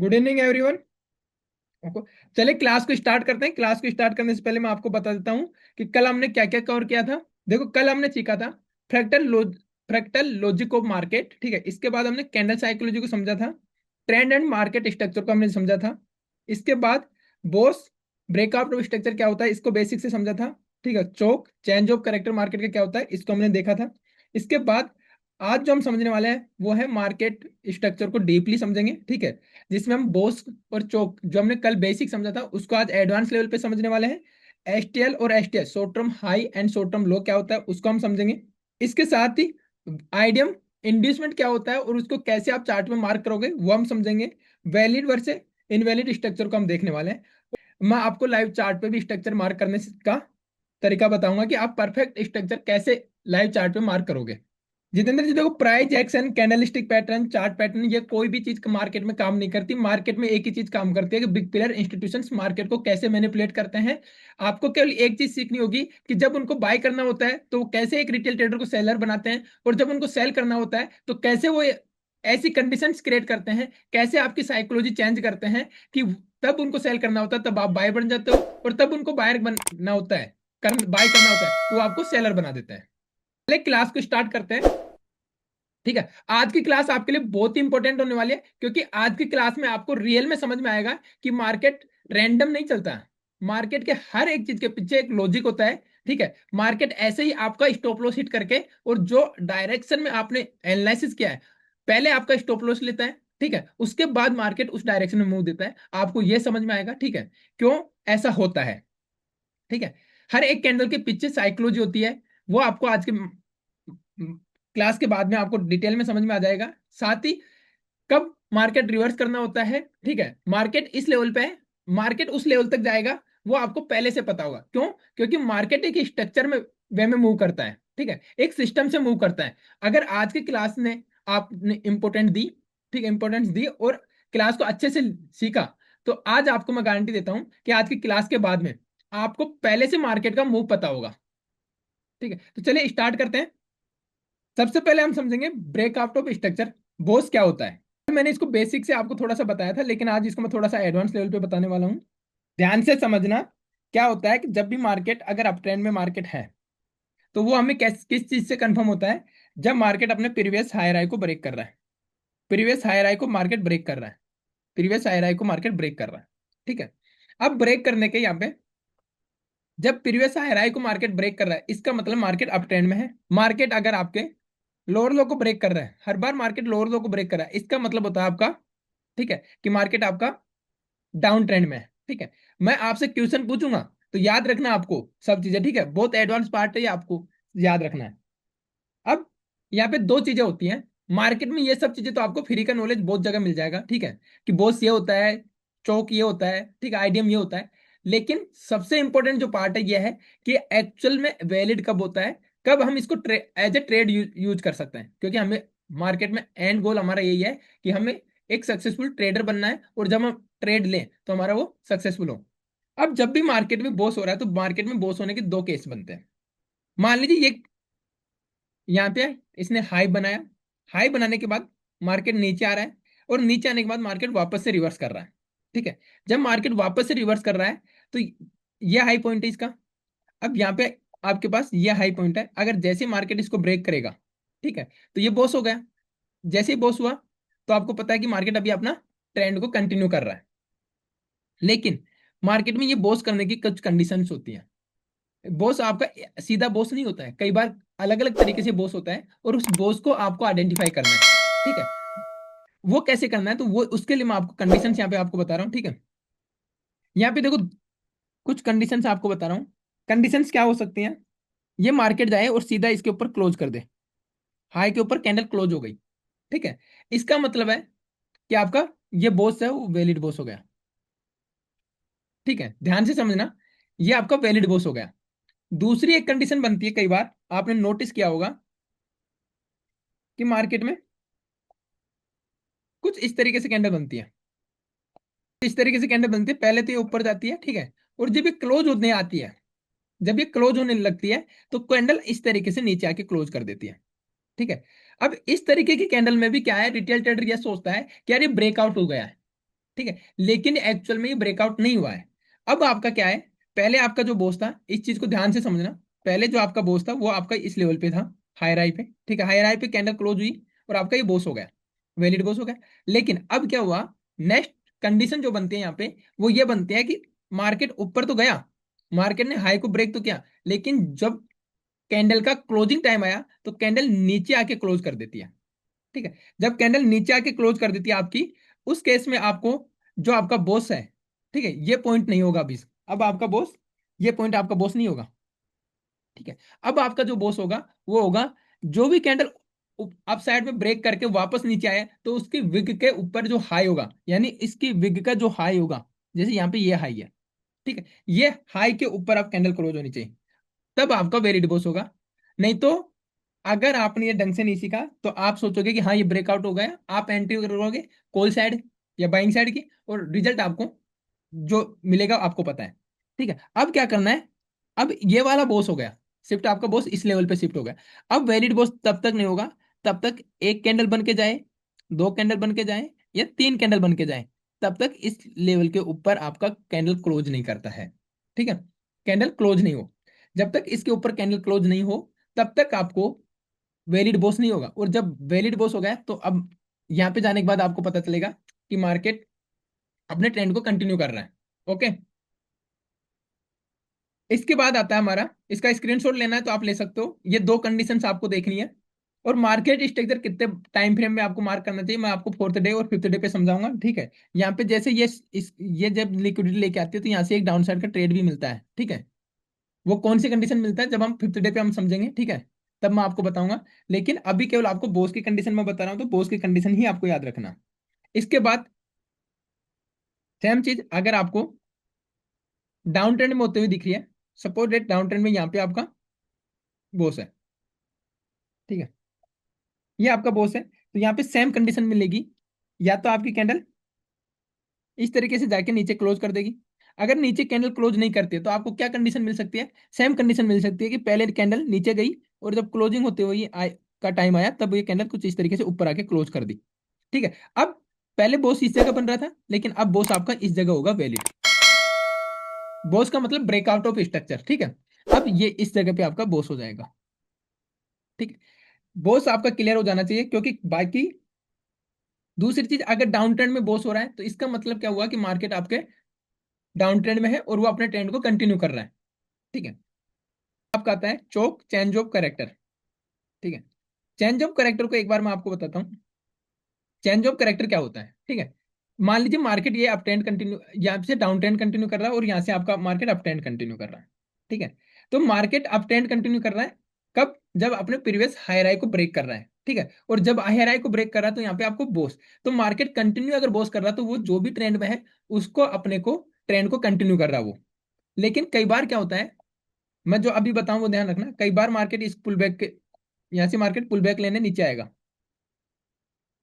Good evening everyone. चलिए class को start करते हैं। क्लास को स्टार्ट करने से पहले मैं आपको बता देता हूं कि कल हमने क्या क्या कवर किया था। देखो, कल हमने सीखा था फ्रैक्टल लॉजिक ऑफ मार्केट। ठीक है, इसके बाद हमने कैंडल साइकोलॉजी को समझा था। ट्रेंड एंड मार्केट स्ट्रक्चर को हमने समझा था। इसके बाद बोस ब्रेकआउट ऑफ स्ट्रक्चर क्या होता है, इसको बेसिक से समझा था। ठीक है, चौक चेंज ऑफ करेक्टर मार्केट का क्या होता है, इसको हमने देखा था। इसके बाद आज जो हम समझने वाले हैं वो है मार्केट स्ट्रक्चर को डीपली समझेंगे। ठीक है, जिसमें हम बोस और चौक जो हमने कल बेसिक समझा था उसको आज एडवांस लेवल पे समझने वाले हैं। एसटीएल और STS short term high and short term लो क्या होता है उसको हम समझेंगे। इसके साथ ही आइडियम इंड्यूसमेंट क्या होता है और उसको कैसे आप चार्ट में मार्क करोगे वो हम समझेंगे। वैलिड वर्सेस इनवैलिड स्ट्रक्चर को हम देखने वाले हैं। मैं आपको लाइव चार्ट पे भी स्ट्रक्चर मार्क करने का तरीका बताऊंगा कि आप परफेक्ट स्ट्रक्चर कैसे लाइव चार्ट पे मार्क करोगे। जितेंद्र जी देखो, price action candlestick pattern chart pattern ये कोई भी चीज मार्केट में काम नहीं करती। मार्केट में एक ही चीज काम करती है कि बिग प्लेयर इंस्टीट्यूशंस मार्केट को कैसे मैनिपुलेट करते हैं। आपको केवल एक चीज सीखनी होगी कि जब उनको बाय करना होता है तो वो कैसे एक रिटेल ट्रेडर को सेलर बनाते हैं, और जब उनको सेल करना होता है तो कैसे वो ऐसी कंडीशंस क्रिएट करते हैं, कैसे आपकी साइकोलॉजी चेंज करते हैं कि तब उनको सेल करना होता है तब आप बाय बन जाते हो, और तब उनको बायर बनना होता है, बाय करना होता है तो वो आपको सेलर बना देते हैं। पहले क्लास को स्टार्ट करते हैं। ठीक है, आज की क्लास आपके लिए बहुत ही इंपॉर्टेंट होने वाली है, क्योंकि आज की क्लास में आपको रियल में समझ में आएगा कि मार्केट रैंडम नहीं चलता है। मार्केट के हर एक चीज के पीछे एक लॉजिक होता है। ठीक है, मार्केट ऐसे ही आपका स्टॉप लॉस हिट करके और जो डायरेक्शन में आपने एनालिसिस किया है, पहले आपका स्टॉप लॉस लेता है। ठीक है, उसके बाद मार्केट उस डायरेक्शन में मूव देता है। आपको यह समझ में आएगा ठीक है क्यों ऐसा होता है। ठीक है, हर एक कैंडल के पीछे साइकोलॉजी होती है, वो आपको आज के क्लास के बाद में आपको डिटेल में समझ में आ जाएगा। साथ ही कब मार्केट रिवर्स करना होता है, ठीक है, मार्केट इस लेवल पे है, मार्केट उस लेवल तक जाएगा, वो आपको पहले से पता होगा। क्यों? क्योंकि मार्केट एक स्ट्रक्चर में वे में मूव करता है। ठीक है, एक सिस्टम से मूव करता है। अगर आज की क्लास ने आपने इंपोर्टेंट दी, ठीक है, इंपोर्टेंस दी और क्लास को अच्छे से सीखा, तो आज आपको मैं गारंटी देता हूं कि आज की क्लास के बाद में आपको पहले से मार्केट का मूव पता होगा। ठीक है, तो चलिए स्टार्ट करते हैं। सबसे पहले हम समझेंगे ब्रेकआउट ऑफ स्ट्रक्चर, बोस क्या होता है। मैंने इसको बेसिक से आपको थोड़ा सा बताया था, लेकिन आज इसको मैं थोड़ा सा एडवांस लेवल पे बताने वाला हूँ। ध्यान से समझना। क्या होता है कि जब भी मार्केट अगर अप ट्रेंड में मार्केट है तो वो हमें किस चीज से कंफर्म होता है, जब मार्केट अपने प्रीवियस हायर हाई को ब्रेक कर रहा है। प्रीवियस हायर हाई को मार्केट ब्रेक कर रहा है। प्रीवियस हायर हाई को मार्केट ब्रेक कर रहा है। ठीक है, अब ब्रेक करने के यहाँ पे जब प्रीवियस हायर हाई को मार्केट ब्रेक कर रहा है, इसका मतलब मार्केट अप ट्रेंड में है। मार्केट अगर आपके लोअर लो को ब्रेक कर रहा है, हर बार मार्केट लोअर लो को ब्रेक कर रहा है, इसका मतलब होता है आपका, ठीक है, कि मार्केट आपका डाउन ट्रेंड में है। ठीक है, मैं आपसे क्वेश्चन पूछूंगा तो याद रखना आपको सब चीजें। ठीक है, बहुत एडवांस पार्ट है ये, आपको याद रखना है। अब यहाँ पे दो चीजें होती हैं मार्केट में, ये सब चीजें तो आपको फ्री का नॉलेज बहुत जगह मिल जाएगा। ठीक है, कि बोस ये होता है, चौक ये होता है, ठीक है, आईडीएम ये होता है। लेकिन सबसे इंपॉर्टेंट जो पार्ट है ये है कि एक्चुअल में वैलिड कब होता है, कब हम इसको एज ए ट्रेड यूज कर सकते हैं। क्योंकि हमें मार्केट में एंड गोल हमारा यही है कि हमें एक सक्सेसफुल ट्रेडर बनना है, और जब हम ट्रेड लें तो हमारा वो सक्सेसफुल हो। अब जब भी मार्केट में बॉस हो रहा है तो मार्केट में बॉस होने के दो केस बनते हैं। मान लीजिए ये यहाँ पे इसने हाई बनाया, हाई बनाने के बाद मार्केट नीचे आ रहा है, और नीचे आने के बाद मार्केट वापस से रिवर्स कर रहा है। ठीक है, जब मार्केट वापस से रिवर्स कर रहा है तो ये हाई पॉइंट है इसका। अब यहाँ पे आपके पास ये हाई पॉइंट है, अगर जैसे मार्केट इसको ब्रेक करेगा, ठीक है, तो ये बॉस हो गया। जैसे ही बॉस हुआ तो आपको पता है कि मार्केट अभी अपना ट्रेंड को कंटिन्यू कर रहा है। लेकिन मार्केट में ये बॉस करने की कुछ कंडीशंस होती हैं। बॉस आपका सीधा बॉस नहीं होता है, कई बार अलग अलग तरीके से बॉस होता है, और उस बॉस को आपको आइडेंटिफाई करना है। ठीक है, वो कैसे करना है तो वो उसके लिए मैं आपको कंडीशंस यहाँ पे आपको बता रहा हूँ। ठीक है, यहाँ पे देखो, कुछ कंडीशंस आपको बता रहा हूँ। कंडीशंस क्या हो सकती हैं, ये मार्केट जाए और सीधा इसके ऊपर क्लोज कर दे, हाई के ऊपर कैंडल क्लोज हो गई। ठीक है, इसका मतलब है कि आपका ये बॉस है वो वैलिड बॉस हो गया। ठीक है, ध्यान से समझना, ये आपका वैलिड बॉस हो गया। दूसरी एक कंडीशन बनती है, कई बार आपने नोटिस किया होगा कि मार्केट में कुछ इस तरीके से कैंडल बनती है। इस तरीके से कैंडल बनती है, पहले तो ये ऊपर जाती है, ठीक है, और जब ये क्लोज होने आती है, जब ये क्लोज होने लगती है तो कैंडल इस तरीके से नीचे आके क्लोज कर देती है। ठीक है, अब इस तरीके की कैंडल में भी क्या है, रिटेल ट्रेडर ये सोचता है कि यार ये ब्रेकआउट हो गया है। ठीक है, लेकिन एक्चुअल में ये ब्रेकआउट नहीं हुआ है। अब आपका क्या है, पहले आपका जो बोस था, इस चीज को ध्यान से समझना, पहले जो आपका बोस था वो आपका इस लेवल पे था, हायर आई पे, ठीक है, हायर आई पे कैंडल क्लोज हुई और आपका ये बोस हो गया, वैलिड बोस हो गया। लेकिन अब क्या हुआ, नेक्स्ट कंडीशन जो बनती है यहाँ पे, वो ये बनती है कि मार्केट ऊपर तो गया, मार्केट ने हाई को ब्रेक तो किया, लेकिन जब कैंडल का क्लोजिंग टाइम आया तो कैंडल नीचे आके क्लोज कर देती है। ठीक है, जब कैंडल नीचे आके क्लोज कर देती है आपकी, उस केस में आपको जो आपका बॉस है, ठीक है, ये पॉइंट नहीं होगा अभी, अब आपका बॉस, ये पॉइंट आपका बॉस नहीं होगा। ठीक है, अब आपका जो बॉस होगा वो होगा जो भी कैंडल अप साइड में ब्रेक करके वापस नीचे आया तो उसकी विग के ऊपर जो हाई होगा, यानी इसकी विग का जो हाई होगा, जैसे यहाँ पे ये हाई है, ठीक है, ये हाई के ऊपर आप कैंडल क्लोज होनी चाहिए, तब आपका वेरिड बॉस होगा। नहीं तो अगर आपने ये ढंग से नहीं सीखा तो आप सोचोगे कि हाँ ये ब्रेकआउट हो गया, आप एंट्री करोगे कॉल साइड या बाइंग साइड की, और रिजल्ट आपको जो मिलेगा आपको पता है। ठीक है, अब क्या करना है, अब ये वाला बॉस हो गया शिफ्ट, आपका बॉस इस लेवल पे शिफ्ट हो गया। अब वैलिड बॉस तब तक नहीं होगा, तब तक एक कैंडल बन के जाए, दो कैंडल बन के जाए, या तीन कैंडल बन के जाए, तब तक इस लेवल के ऊपर आपका कैंडल क्लोज नहीं करता है। ठीक है, कैंडल क्लोज नहीं हो, जब तक इसके ऊपर कैंडल क्लोज नहीं हो तब तक आपको वैलिड बॉस नहीं होगा। और जब वैलिड बॉस हो गया तो अब यहाँ पे जाने के बाद आपको पता चलेगा कि मार्केट अपने ट्रेंड को कंटिन्यू कर रहा है। ओके, इसके बाद आता है हमारा, इसका स्क्रीनशॉट लेना है तो आप ले सकते हो, ये दो कंडीशंस आपको देखनी है। और मार्केट स्ट्रक्चर कितने टाइम फ्रेम में आपको मार्क करना चाहिए, मैं आपको फोर्थ डे और फिफ्थ डे पे समझाऊंगा। ठीक है, यहाँ पे जैसे ये जब लिक्विडिटी लेके आती है तो यहाँ से एक डाउन साइड का ट्रेड भी मिलता है। ठीक है, वो कौन सी कंडीशन मिलता है जब हम फिफ्थ डे पे हम समझेंगे, ठीक है, तब मैं आपको बताऊंगा। लेकिन अभी केवल आपको बोस की कंडीशन में बता रहा हूँ, तो बोस की कंडीशन ही आपको याद रखना। इसके बाद सेम चीज अगर आपको डाउन ट्रेंड में होते हुए दिख रही है, सपोज डेट डाउन ट्रेंड में यहाँ पे आपका बोस है, ठीक है, ये आपका बोस है, तो यहाँ पे सेम कंडीशन मिलेगी, या तो आपकी कैंडल इस तरीके से जाके नीचे क्लोज कर देगी। अगर नीचे कैंडल क्लोज नहीं करती है तो आपको क्या कंडीशन मिल सकती है, सेम कंडीशन मिल सकती है कि पहले कैंडल नीचे गई और जब क्लोजिंग होते हुए का टाइम आया तब ये कैंडल कुछ इस तरीके से ऊपर आके क्लोज कर दी। ठीक है, अब पहले बॉस इस जगह बन रहा था, लेकिन अब बॉस आपका इस जगह होगा वैलिड। बॉस का मतलब ब्रेकआउट ऑफ स्ट्रक्चर। ठीक है, अब ये इस जगह पे आपका बॉस हो जाएगा। ठीक है, बॉस आपका क्लियर हो जाना चाहिए, क्योंकि बाकी दूसरी चीज, अगर डाउन ट्रेंड में बॉस हो रहा है तो इसका मतलब क्या हुआ कि मार्केट आपके डाउन ट्रेंड में है और वो अपने ट्रेंड को कंटिन्यू कर रहा है। ठीक है, आपका आता है चोक चेंज ऑफ करेक्टर। ठीक है, चेंज ऑफ करेक्टर को एक बार मैं आपको बताता हूँ, चेंज ऑफ करेक्टर क्या होता है। ठीक है, मान लीजिए मार्केट ये अप ट्रेंड कंटिन्यू, यहाँ से डाउन ट्रेंड कंटिन्यू कर रहा है और यहाँ से आपका मार्केट अप ट्रेंड कंटिन्यू कर रहा है। ठीक है, तो मार्केट अप ट्रेंड कंटिन्यू कर रहा है कब, जब अपने प्रीवियस हायर हाई को ब्रेक कर रहा है। ठीक है, और जब हायर हाई को ब्रेक कर रहा है तो यहाँ पे आपको बोस, तो मार्केट कंटिन्यू अगर बोस कर रहा है तो वो जो भी ट्रेंड में है उसको अपने को ट्रेंड को कंटिन्यू कर रहा है वो। लेकिन कई बार क्या होता है, मैं जो अभी बताऊं वो ध्यान रखना, कई बार मार्केट इस पुल बैक के, यहाँ से मार्केट पुल बैक लेने नीचे आएगा,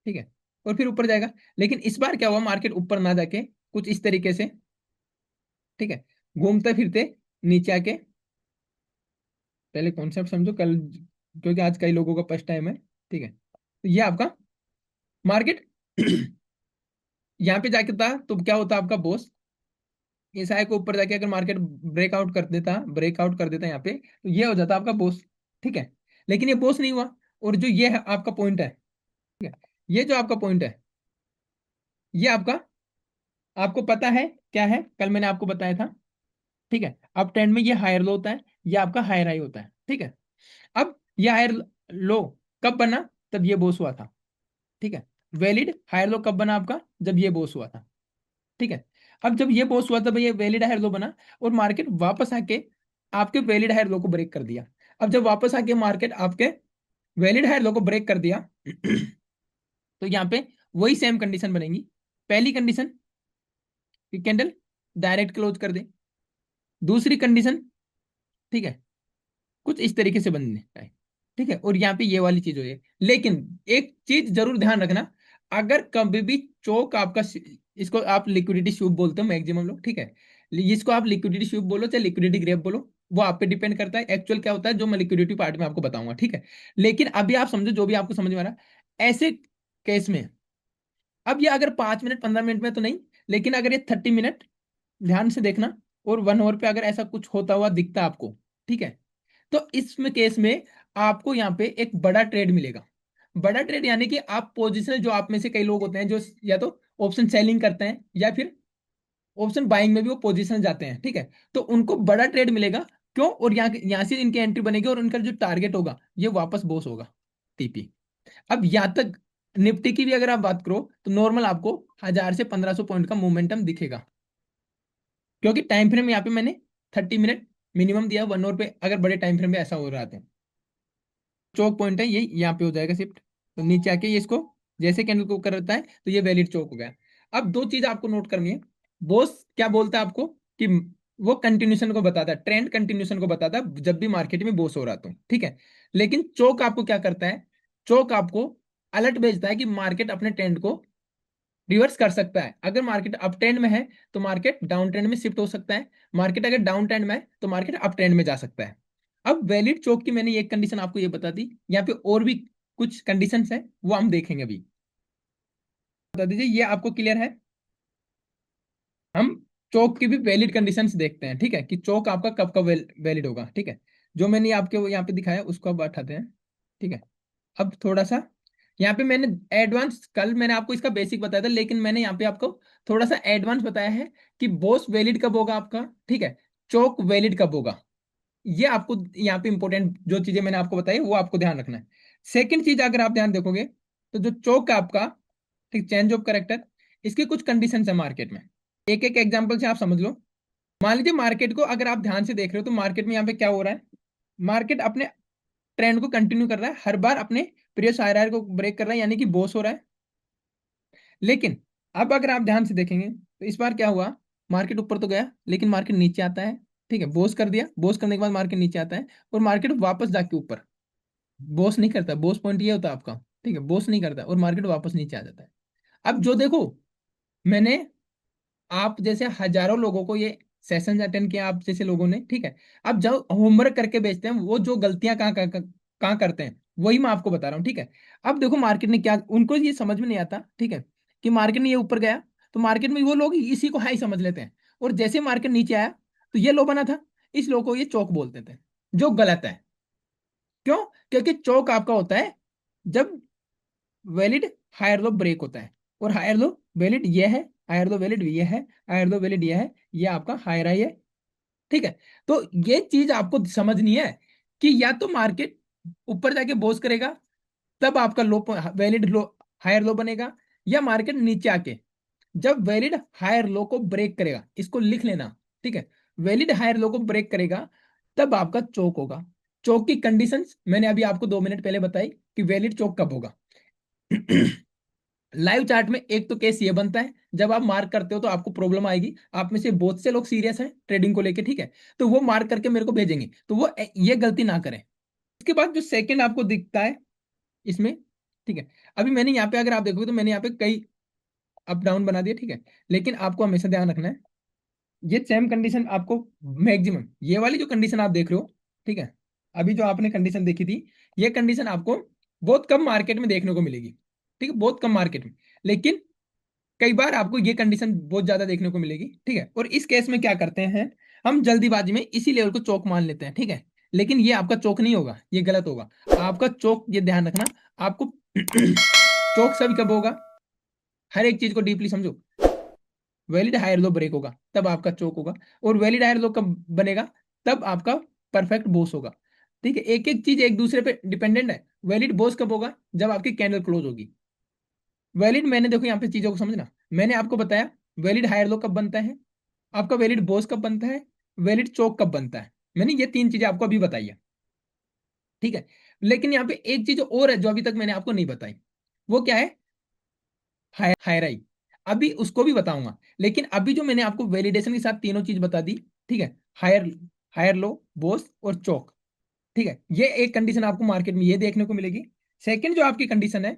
ठीक है, और फिर ऊपर जाएगा। लेकिन इस बार क्या हुआ, मार्केट ऊपर ना जाके कुछ इस तरीके से, ठीक है, घूमते फिरते नीचे आके, पहले कॉन्सेप्ट समझो कल, क्योंकि आज कई लोगों का फर्स्ट टाइम है। ठीक है, तो ये आपका मार्केट यहाँ पे जाके था तो क्या होता आपका बॉस, इस आय को ऊपर जाके अगर मार्केट ब्रेकआउट कर देता यहाँ पे तो ये हो जाता आपका बॉस। ठीक है, लेकिन ये बॉस नहीं हुआ, और जो ये है आपका पॉइंट है, ठीक है, ये जो आपका पॉइंट है, ये आपका, आपको पता है क्या है, कल मैंने आपको बताया था। ठीक है, अब ट्रेंड में ये हायर लो होता है, ये आपका हायर हाई होता है। ठीक है, अब ये हायर लो कब बना, तब ये बोस हुआ था। ठीक है, वैलिड हायर लो कब बना आपका, जब ये बोस हुआ था। ठीक है, अब जब ये बोस हुआ तब ये वैलिड हायर लो बना, और मार्केट वापस आके आपके वैलिड हायर लो को ब्रेक कर दिया। अब जब वापस आके मार्केट आपके वैलिड हायर लो को ब्रेक कर दिया तो यहाँ पे वही सेम कंडीशन बनेगी। पहली कंडीशन कि कैंडल डायरेक्ट क्लोज कर दे, दूसरी कंडीशन, ठीक है, कुछ इस तरीके से बनने है। ठीक है, और यहाँ पे ये वाली चीज हो है। लेकिन एक चीज जरूर ध्यान रखना, अगर कभी भी चौक आपका, इसको आप लिक्विडिटी स्वीप बोलते हो मैक्सिमम लोग, ठीक है, इसको आप लिक्विडिटी स्वीप बोलो चाहे लिक्विडिटी ग्रैब बोलो, वो आप पे डिपेंड करता है एक्चुअल क्या होता है, जो मैं लिक्विडिटी पार्ट में आपको बताऊंगा। ठीक है, लेकिन अभी आप समझो जो भी आपको समझ में आ रहा है, ऐसे केस में अब ये अगर 5 मिनट 15 मिनट में तो नहीं, लेकिन अगर ये 30 मिनट, ध्यान से देखना, और 1 आवर पे अगर ऐसा कुछ होता हुआ दिखता आपको, ठीक है, तो इसमें केस में आपको यहाँ पे एक बड़ा ट्रेड मिलेगा। बड़ा ट्रेड यानी कि आप पोजिशन, जो आप में से कई लोग होते हैं जो या तो ऑप्शन सेलिंग करते हैं या फिर ऑप्शन बाइंग में भी वो पोजीशन जाते हैं, ठीक है, तो उनको बड़ा ट्रेड मिलेगा। क्यों? और यहाँ से इनकी एंट्री बनेगी और उनका जो टारगेट होगा ये वापस बॉस होगा, टीपी। अब यहाँ तक निफ्टी की भी अगर आप बात करो तो नॉर्मल आपको 1000 से 1500 पॉइंट का मोमेंटम दिखेगा, क्योंकि टाइम फ्रेम यहाँ पे मैंने 30 मिनट मिनिमम दिया, 1 आवर पे अगर बड़े टाइम फ्रेम में ऐसा हो रहा है। चौक पॉइंट है ये, यहाँ पे हो जाएगा शिफ्ट, तो नीचे आके ये इसको जैसे कैंडल को करता है तो ये वैलिड चौक हो गया। अब दो चीज आपको नोट करनी है। बॉस क्या बोलता है आपको कि वो कंटिन्यूशन को बताता है, ट्रेंड कंटिन्यूशन को बताता है जब भी मार्केट में बॉस हो रहा तो, ठीक है। लेकिन चौक आपको क्या करता है? चौक आपको अलर्ट भेजता है कि मार्केट अपने ट्रेंड को रिवर्स कर सकता है। अगर मार्केट अप ट्रेंड में है तो मार्केट डाउन ट्रेंड में शिफ्ट हो सकता है, मार्केट अगर डाउन ट्रेंड में है तो मार्केट अप ट्रेंड में जा सकता है। अब वैलिड चोक की मैंने एक कंडीशन आपको ये बता दी, यहाँ पे और भी कुछ कंडीशंस है वो हम देखेंगे अभी। बता दीजिए, ये आपको क्लियर है? हम चोक की भी वैलिड कंडीशंस देखते हैं, ठीक है, कि चोक आपका कब कब वैलिड होगा, ठीक है। जो मैंने आपके यहाँ पे दिखाया उसको अब हटाते हैं, ठीक है। अब थोड़ा सा यहाँ पे मैंने एडवांस, कल मैंने आपको इसका बेसिक बताया था, लेकिन मैंने यहाँ पे आपको थोड़ा सा एडवांस बताया है कि बॉस वैलिड कब होगा आपका, ठीक है, चौक वैलिड कब होगा। ये आपको यहाँ पे इंपॉर्टेंट जो चीजें मैंने आपको बताई वो आपको ध्यान रखना है। सेकंड चीज अगर आप ध्यान देखोगे तो जो चौक है आपका, ठीक, चेंज ऑफ करेक्टर, इसकी कुछ कंडीशन है मार्केट में। एक एक एग्जाम्पल से आप समझ लो। मान लीजिए मार्केट को अगर आप ध्यान से देख रहे हो तो मार्केट में यहाँ पे क्या हो रहा है? मार्केट अपने ट्रेंड को कंटिन्यू कर रहा है, हर बार अपने प्रीवियस हायर को ब्रेक कर रहा है, यानी कि बॉस हो रहा है। लेकिन अब अगर आप ध्यान से देखेंगे तो इस बार क्या हुआ? मार्केट ऊपर तो गया लेकिन मार्केट नीचे आता है, ठीक है, बॉस कर दिया, बॉस करने के बाद मार्केट नीचे आता है और मार्केट वापस जाके ऊपर। बॉस नहीं करता, बॉस पॉइंट ये होता है आपका, ठीक है, बॉस नहीं करता और मार्केट वापस नीचे आ जाता है। अब जो देखो, मैंने आप जैसे हजारों लोगों को ये सेशन अटेंड किया, आप जैसे लोगों ने, ठीक है। अब जब होमवर्क करके बेचते हैं वो जो गलतियां कहाँ कहाँ कहाँ करते हैं वही मैं आपको बता रहा हूँ, ठीक है। अब देखो मार्केट ने क्या, उनको ये समझ में नहीं आता, ठीक है, कि मार्केट ने ये ऊपर गया तो मार्केट में वो लोग इसी को हाई समझ लेते हैं, और जैसे मार्केट नीचे आया तो ये लो बना था, इस लो को ये चौक बोलते थे, जो गलत है। क्यों? क्योंकि चौक आपका होता है जब वैलिड हायर लो ब्रेक होता है, और हायर लो वैलिड ये है, हायर लो वैलिड ये है, हायर लो वैलिड ये है, ये आपका हायर हाई है, ठीक है। तो ये चीज आपको समझनी है कि या तो मार्केट ऊपर जाके बोस करेगा तब आपका लो वैलिड लो हायर लो बनेगा, या मार्केट नीचे आके जब वैलिड हायर लो को ब्रेक करेगा, इसको लिख लेना, ठीक है, वैलिड हायर लो को ब्रेक करेगा तब आपका चौक होगा। चौक की कंडीशंस मैंने अभी आपको 2 मिनट पहले बताई कि वैलिड चौक कब होगा। लाइव चार्ट में एक तो केस ये बनता है, जब आप मार्क करते हो तो आपको प्रॉब्लम आएगी, आप में से बहुत से लोग सीरियस हैं ट्रेडिंग को लेके, ठीक है, तो वो मार्क करके मेरे को भेजेंगे, तो वो ये गलती ना करें। इसके बाद जो सेकंड आपको दिखता है इसमें, ठीक है, अभी मैंने यहाँ पे अगर आप देखोगे तो मैंने यहाँ पे कई अप डाउन बना दिया, ठीक है, लेकिन आपको हमेशा ध्यान रखना है ये सेम कंडीशन आपको मैक्सिमम, ये वाली जो कंडीशन आप देख रहे हो, ठीक है, अभी जो आपने कंडीशन देखी थी, ये कंडीशन आपको बहुत कम मार्केट में देखने को मिलेगी, ठीक है, बहुत कम मार्केट में। लेकिन कई बार आपको ये कंडीशन बहुत ज्यादा देखने को मिलेगी, ठीक है। और इस केस में क्या करते हैं, हम जल्दीबाजी में इसी लेवल को चौक मान लेते हैं, ठीक है, लेकिन ये आपका चौक नहीं होगा, ये गलत होगा। आपका चौक, ये ध्यान रखना आपको, चौक सभी कब होगा? हर एक चीज को डीपली समझो। वैलिड हायर लो ब्रेक होगा तब आपका चौक होगा, और वैलिड हायर लो कब बनेगा? तब आपका परफेक्ट बोस होगा, ठीक है। एक एक चीज एक दूसरे पे डिपेंडेंट है। वैलिड बोस कब होगा? जब आपकी कैंडल क्लोज होगी। वैलिड, मैंने देखो यहाँ पे चीजों को समझना, मैंने आपको बताया वैलिड हायर लो कब बनता है, आपका वैलिड बोस कब बनता है, वैलिड चौक कब बनता है, मैंने ये तीन चीजें आपको अभी बताई है, ठीक है। लेकिन यहाँ पे एक चीज और है जो अभी तक मैंने आपको नहीं बताई, वो क्या है? हायर आई। अभी उसको भी बताऊंगा, लेकिन अभी जो मैंने आपको वैलिडेशन के साथ तीनों चीज बता दी, ठीक है, हायर हायर लो, बोस और चौक, ठीक है, ये एक कंडीशन आपको मार्केट में ये देखने को मिलेगी। सेकंड जो आपकी कंडीशन है,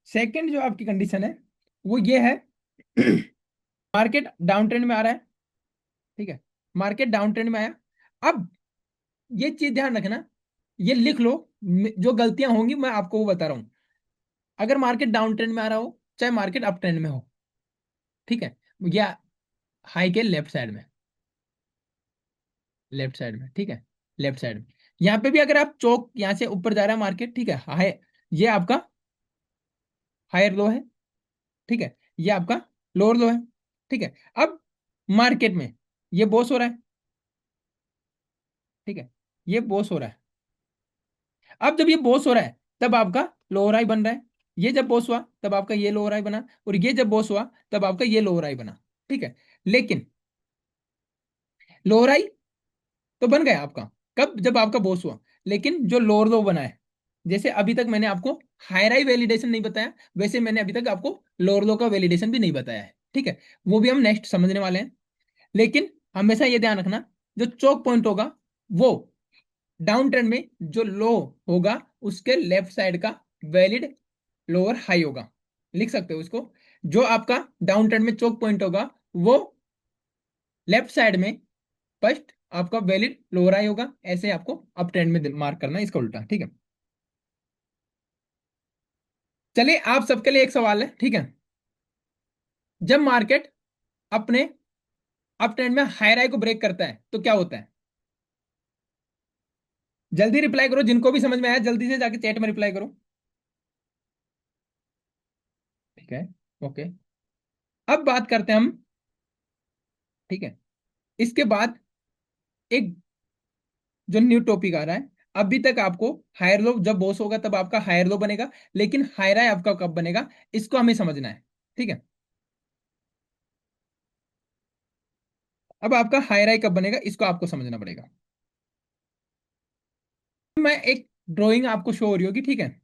सेकंड जो आपकी कंडीशन है वो ये है, मार्केट डाउन ट्रेंड में आ रहा है, ठीक है, मार्केट डाउन ट्रेंड में आया। अब ये चीज ध्यान रखना, ये लिख लो, जो गलतियां होंगी मैं आपको वो बता रहा हूं। अगर मार्केट डाउन ट्रेंड में आ रहा हो चाहे मार्केट अप ट्रेंड में हो, ठीक है, या हाई के लेफ्ट साइड में, लेफ्ट साइड में, ठीक है, लेफ्ट साइड में। यहाँ पे भी अगर आप चौक यहाँ से ऊपर जा रहा है मार्केट, ठीक है, हाई, ये आपका हायर लो है, ठीक है, ये आपका लोअर लो है, ठीक है। अब मार्केट में ये बॉस हो रहा है, ठीक है, ये बॉस हो रहा है। अब जब ये बॉस हो रहा है तब आपका लोअर हाई बन रहा है, ये जब बॉस हुआ तब आपका ये लोअर हाई बना, और ये जब बॉस हुआ तब आपका ये लोअर हाई बना, ठीक है। लेकिन लोअर हाई तो बन गया आपका, कब, जब आपका बॉस हुआ। लेकिन जो लोअर लो बना है, जैसे अभी तक मैंने आपको हायर हाई वैलिडेशन नहीं बताया, वैसे मैंने अभी तक आपको लोअर लो का वैलिडेशन भी नहीं बताया है, ठीक है। वो भी हम नेक्स्ट समझने वाले हैं। लेकिन हमेशा ये ध्यान रखना, जो चौक पॉइंट होगा वो डाउन ट्रेंड में जो लो होगा उसके लेफ्ट साइड का वैलिड लोअर हाई होगा। लिख सकते हो इसको, जो आपका डाउन ट्रेंड में चौक पॉइंट होगा वो लेफ्ट साइड में फर्स्ट आपका वैलिड लोअर हाई होगा। ऐसे आपको अप ट्रेंड में मार्क करना है, इसका उल्टा, ठीक है। चलिए, आप सबके लिए एक सवाल है, ठीक है। जब मार्केट अपने अप ट्रेंड में हाई हाई को ब्रेक करता है तो क्या होता है? जल्दी रिप्लाई करो, जिनको भी समझ में आया जल्दी से जाके चैट में रिप्लाई करो, ठीक है। ओके, अब बात करते हैं हम, ठीक है, इसके बाद एक जो न्यू टॉपिक आ रहा है। अभी तक आपको हायर लो जब बॉस होगा तब आपका हायर लो बनेगा, लेकिन हायर हाई आपका कब बनेगा, इसको हमें समझना है, ठीक है। अब आपका हायर हाई कब बनेगा इसको आपको समझना पड़ेगा। मैं एक ड्राइंग आपको शो हो रही होगी, ठीक है।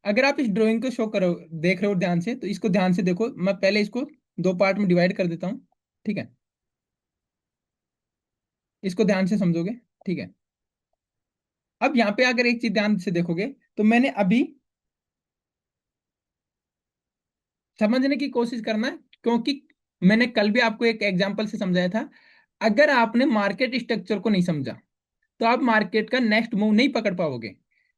अगर आप इस ड्राइंग को शो करो, देख रहे हो ध्यान से, तो इसको ध्यान से देखो। मैं पहले इसको दो पार्ट में डिवाइड कर देता हूँ, ठीक है। इसको ध्यान से समझोगे, ठीक है। अब यहाँ पे अगर एक चीज ध्यान से देखोगे तो मैंने अभी समझने की कोशिश करना है, क्योंकि मैंने कल भी आपको एक एग्जांपल से समझाया था। अगर आपने मार्केट स्ट्रक्चर को नहीं समझा तो आप मार्केट का नेक्स्ट मूव नहीं पकड़ पाओगे।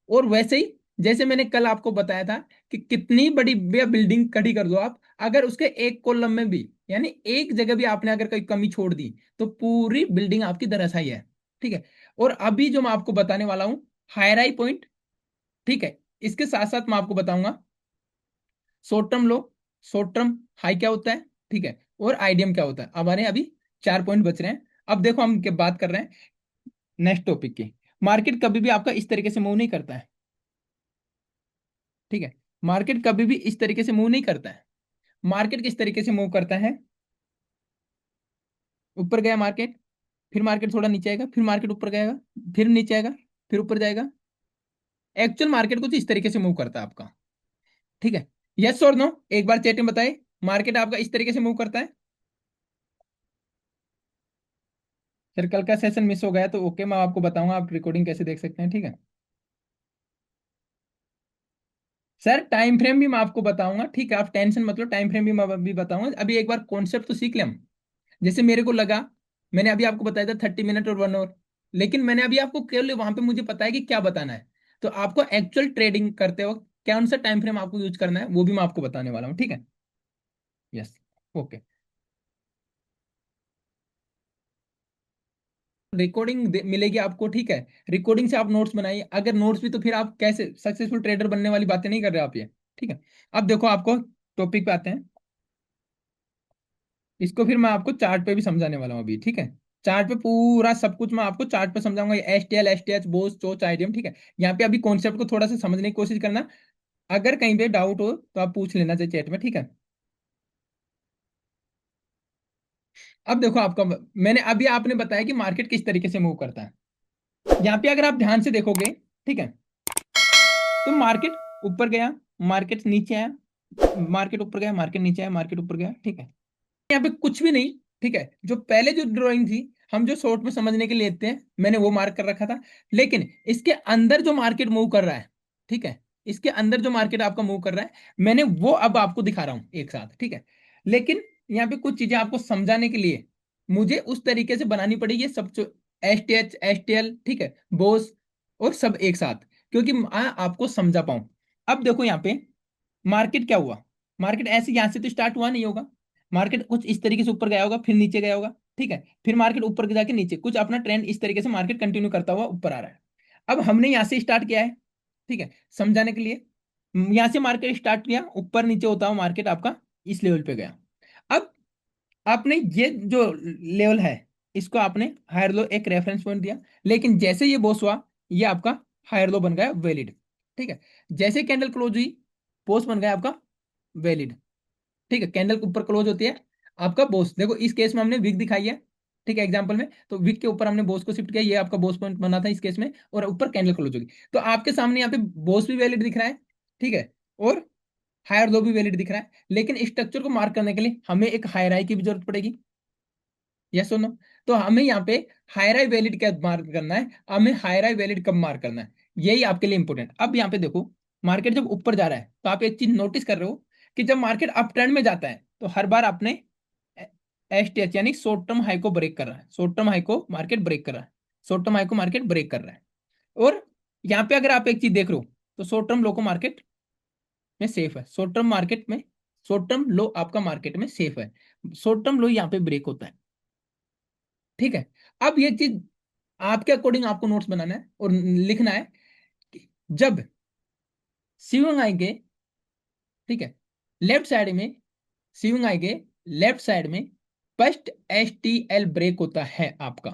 और वैसे ही जैसे मैंने कल आपको बताया था कि कितनी बड़ी बिल्डिंग खड़ी कर दो आप, अगर उसके एक कॉलम में भी, यानी एक जगह भी आपने अगर कोई कमी छोड़ दी तो पूरी बिल्डिंग आपकी धराशायी है, ठीक है। और अभी जो मैं आपको बताने वाला हूं, हायर हाई पॉइंट, ठीक है, इसके साथ साथ मैं आपको बताऊंगा शॉर्ट टर्म लो, शॉर्ट टर्म हाई क्या होता है, ठीक है, और आईडीएम क्या होता है। हमारे अभी 4 पॉइंट बच रहे हैं। अब देखो हम क्या बात कर रहे हैं नेक्स्ट टॉपिक की। मार्केट कभी भी आपका इस तरीके से मूव नहीं करता है, ठीक है। मार्केट कभी भी इस तरीके से मूव नहीं करता है। मार्केट किस तरीके से मूव करता है? ऊपर गया मार्केट, फिर मार्केट थोड़ा नीचे आएगा, फिर मार्केट ऊपर जाएगा, फिर नीचे आएगा, फिर ऊपर जाएगा। एक्चुअल मार्केट कुछ इस तरीके से मूव करता है आपका, ठीक है। यस और नो, एक बार चैट में बताए, मार्केट आपका इस तरीके से मूव करता है? सर कल का सेशन मिस हो गया तो ओके, मैं आपको बताऊंगा आप रिकॉर्डिंग कैसे देख सकते हैं, ठीक है। सर टाइम फ्रेम भी मैं आपको बताऊंगा, ठीक है, आप टेंशन मत लो, टाइम फ्रेम भी मैं अभी बताऊंगा। अभी एक बार कॉन्सेप्ट तो सीख लें हम। जैसे मेरे को लगा, मैंने अभी आपको बताया था 30 मिनट और 1 आवर, लेकिन मैंने अभी आपको केवल वहां पे मुझे पता है कि क्या बताना है। तो आपको एक्चुअल ट्रेडिंग करते वक्त कौन सा टाइम फ्रेम आपको यूज करना है वो भी मैं आपको बताने वाला हूँ, ठीक है। Yes, okay. रिकॉर्डिंग मिलेगी आपको, ठीक है। रिकॉर्डिंग से आप नोट्स बनाइए, अगर नोट्स भी तो फिर आप कैसे सक्सेसफुल ट्रेडर बनने वाली बातें नहीं कर रहे आप ये, ठीक है। अब देखो आपको टॉपिक पे आते हैं। इसको फिर मैं आपको चार्ट पे भी समझाने वाला हूँ अभी, ठीक है। चार्ट पे पूरा सब कुछ मैं आपको चार्ट पे समझाऊंगा, S T L, S T H, Bose, चोच, आईडियम, ठीक है। यहाँ पे अभी कॉन्सेप्ट को थोड़ा सा समझने की कोशिश करना। अगर कहीं पे डाउट हो तो आप पूछ लेना चाहिए चैट में, ठीक है। अब देखो आपका, मैंने अभी आपने बताया कि मार्केट किस तरीके से मूव करता है। यहाँ पे अगर आप ध्यान से देखोगे, ठीक है, तो मार्केट ऊपर गया, मार्केट नीचे आया, मार्केट ऊपर गया, मार्केट नीचे आया, मार्केट ऊपर गया, ठीक है। यहाँ पे कुछ भी नहीं, ठीक है। जो पहले जो ड्राइंग थी, हम जो शॉर्ट में समझने के लिए लेते हैं, मैंने वो मार्क कर रखा था। लेकिन इसके अंदर जो मार्केट मूव कर रहा है, ठीक है, इसके अंदर जो मार्केट आपका मूव कर रहा है, मैंने वो अब आपको दिखा रहा हूं एक साथ, ठीक है। लेकिन यहाँ पे कुछ चीजें आपको समझाने के लिए मुझे उस तरीके से बनानी पड़ेगी, सब जो S T H, S T L, ठीक है, बोस, और सब एक साथ, क्योंकि मैं आपको समझा पाऊं। अब देखो यहाँ पे मार्केट क्या हुआ, मार्केट ऐसे यहां से तो स्टार्ट हुआ नहीं होगा, मार्केट कुछ इस तरीके से ऊपर गया होगा, फिर नीचे गया होगा, ठीक है, फिर मार्केट ऊपर जाके नीचे, कुछ अपना ट्रेंड इस तरीके से मार्केट कंटिन्यू करता हुआ ऊपर आ रहा है। अब हमने यहाँ से स्टार्ट किया है, ठीक है, समझाने के लिए। यहाँ से मार्केट स्टार्ट किया, ऊपर नीचे होता हुआ मार्केट आपका इस लेवल पे गया। अब आपने ये जो लेवल है, इसको आपने हायर लो एक रेफरेंस पॉइंट दिया, लेकिन जैसे ये बॉस हुआ, ये आपका हायर लो बन गया वैलिड, ठीक है। जैसे कैंडल क्लोज हुई, बॉस बन गया आपका वैलिड, ठीक है। कैंडल के ऊपर क्लोज होती है आपका बॉस, देखो इस केस में हमने विक दिखाई है, ठीक है, एग्जांपल में, तो विक के ऊपर हमने बॉस को शिफ्ट किया, ये आपका बॉस पॉइंट बना था इस केस में, और ऊपर कैंडल क्लोज होगी, तो आपके सामने यहाँ पे बॉस भी वैलिड दिख रहा है, ठीक है, और हायर लो भी वैलिड दिख रहा है। लेकिन स्ट्रक्चर को मार्क करने के लिए हमें एक हायर हाई की भी जरूरत पड़ेगी, यस और नो। तो हमें यहाँ पे हायर हाई वैलिड क्या मार्क करना है, हमें हायर हाई वैलिड कब मार्क करना है, यही आपके लिए इंपॉर्टेंट। अब यहाँ पे देखो, मार्केट जब ऊपर जा रहा है तो आप एक चीज नोटिस कर रहे हो कि जब मार्केट अप ट्रेंड में जाता है तो हर बार आपने एसटीएच यानी शॉर्ट टर्म हाई को ब्रेक कर रहा है, शॉर्ट टर्म हाई को मार्केट ब्रेक कर रहा है, शॉर्ट टर्म हाई को मार्केट ब्रेक कर रहा है। और यहाँ पे अगर आप एक चीज देख रहे हो, तो शॉर्ट टर्म लो को मार्केट में सेफ है, शॉर्ट टर्म मार्केट में, शॉर्ट टर्म लो आपका मार्केट में सेफ है, शॉर्ट टर्म लो यहाँ पे ब्रेक होता है, ठीक है। अब ये चीज आपके अकॉर्डिंग आपको नोट्स बनाना है और लिखना है कि जब स्विंग आएंगे, ठीक है, लेफ्ट साइड में, स्विंग आएंगे लेफ्ट साइड में, फर्स्ट एसटीएल ब्रेक होता है आपका,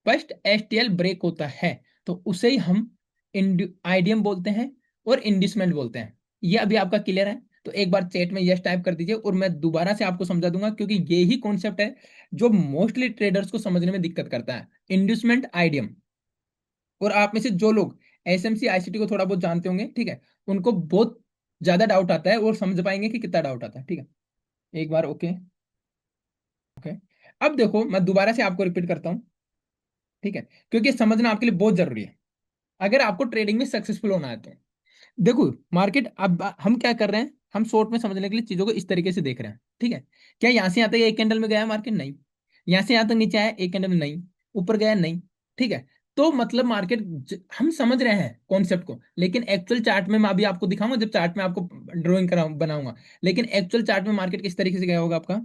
फर्स्ट एसटीएल ब्रेक होता है, तो उसे ही हम आइडियम बोलते हैं और इंड्यूसमेंट बोलते हैं। ये अभी आपका क्लियर है, तो एक बार चैट में यस टाइप कर दीजिए, और मैं दोबारा से आपको समझा दूंगा, क्योंकि ये ही कॉन्सेप्ट है जो मोस्टली ट्रेडर्स को समझने में दिक्कत करता है, इंड्यूसमेंट आइडियम। और आप में से जो लोग एसएमसी आईसीटी को थोड़ा बहुत जानते होंगे, ठीक है, उनको बहुत ज्यादा डाउट आता है और समझ पाएंगे कि कितना डाउट आता है, ठीक है। एक बार ओके, ओके। अब देखो मैं दोबारा से आपको रिपीट करता हूँ, ठीक है, क्योंकि समझना आपके लिए बहुत जरूरी है अगर आपको ट्रेडिंग में सक्सेसफुल होना है तो। देखो मार्केट, अब हम क्या कर रहे हैं, हम शॉर्ट में समझने के लिए चीजों को इस तरीके से देख रहे हैं, ठीक है। क्या यहाँ से यहाँ तक एक कैंडल में गया मार्केट? नहीं। यहाँ से यहाँ तक नीचे आया एक कैंडल में? नहीं। ऊपर गया? नहीं। ठीक है, तो मतलब मार्केट, हम समझ रहे हैं कॉन्सेप्ट को, लेकिन एक्चुअल चार्ट में मैं अभी आपको दिखाऊंगा, जब चार्ट में आपको ड्रॉइंग करा बनाऊंगा, लेकिन एक्चुअल चार्ट में मार्केट किस तरीके से गया होगा आपका,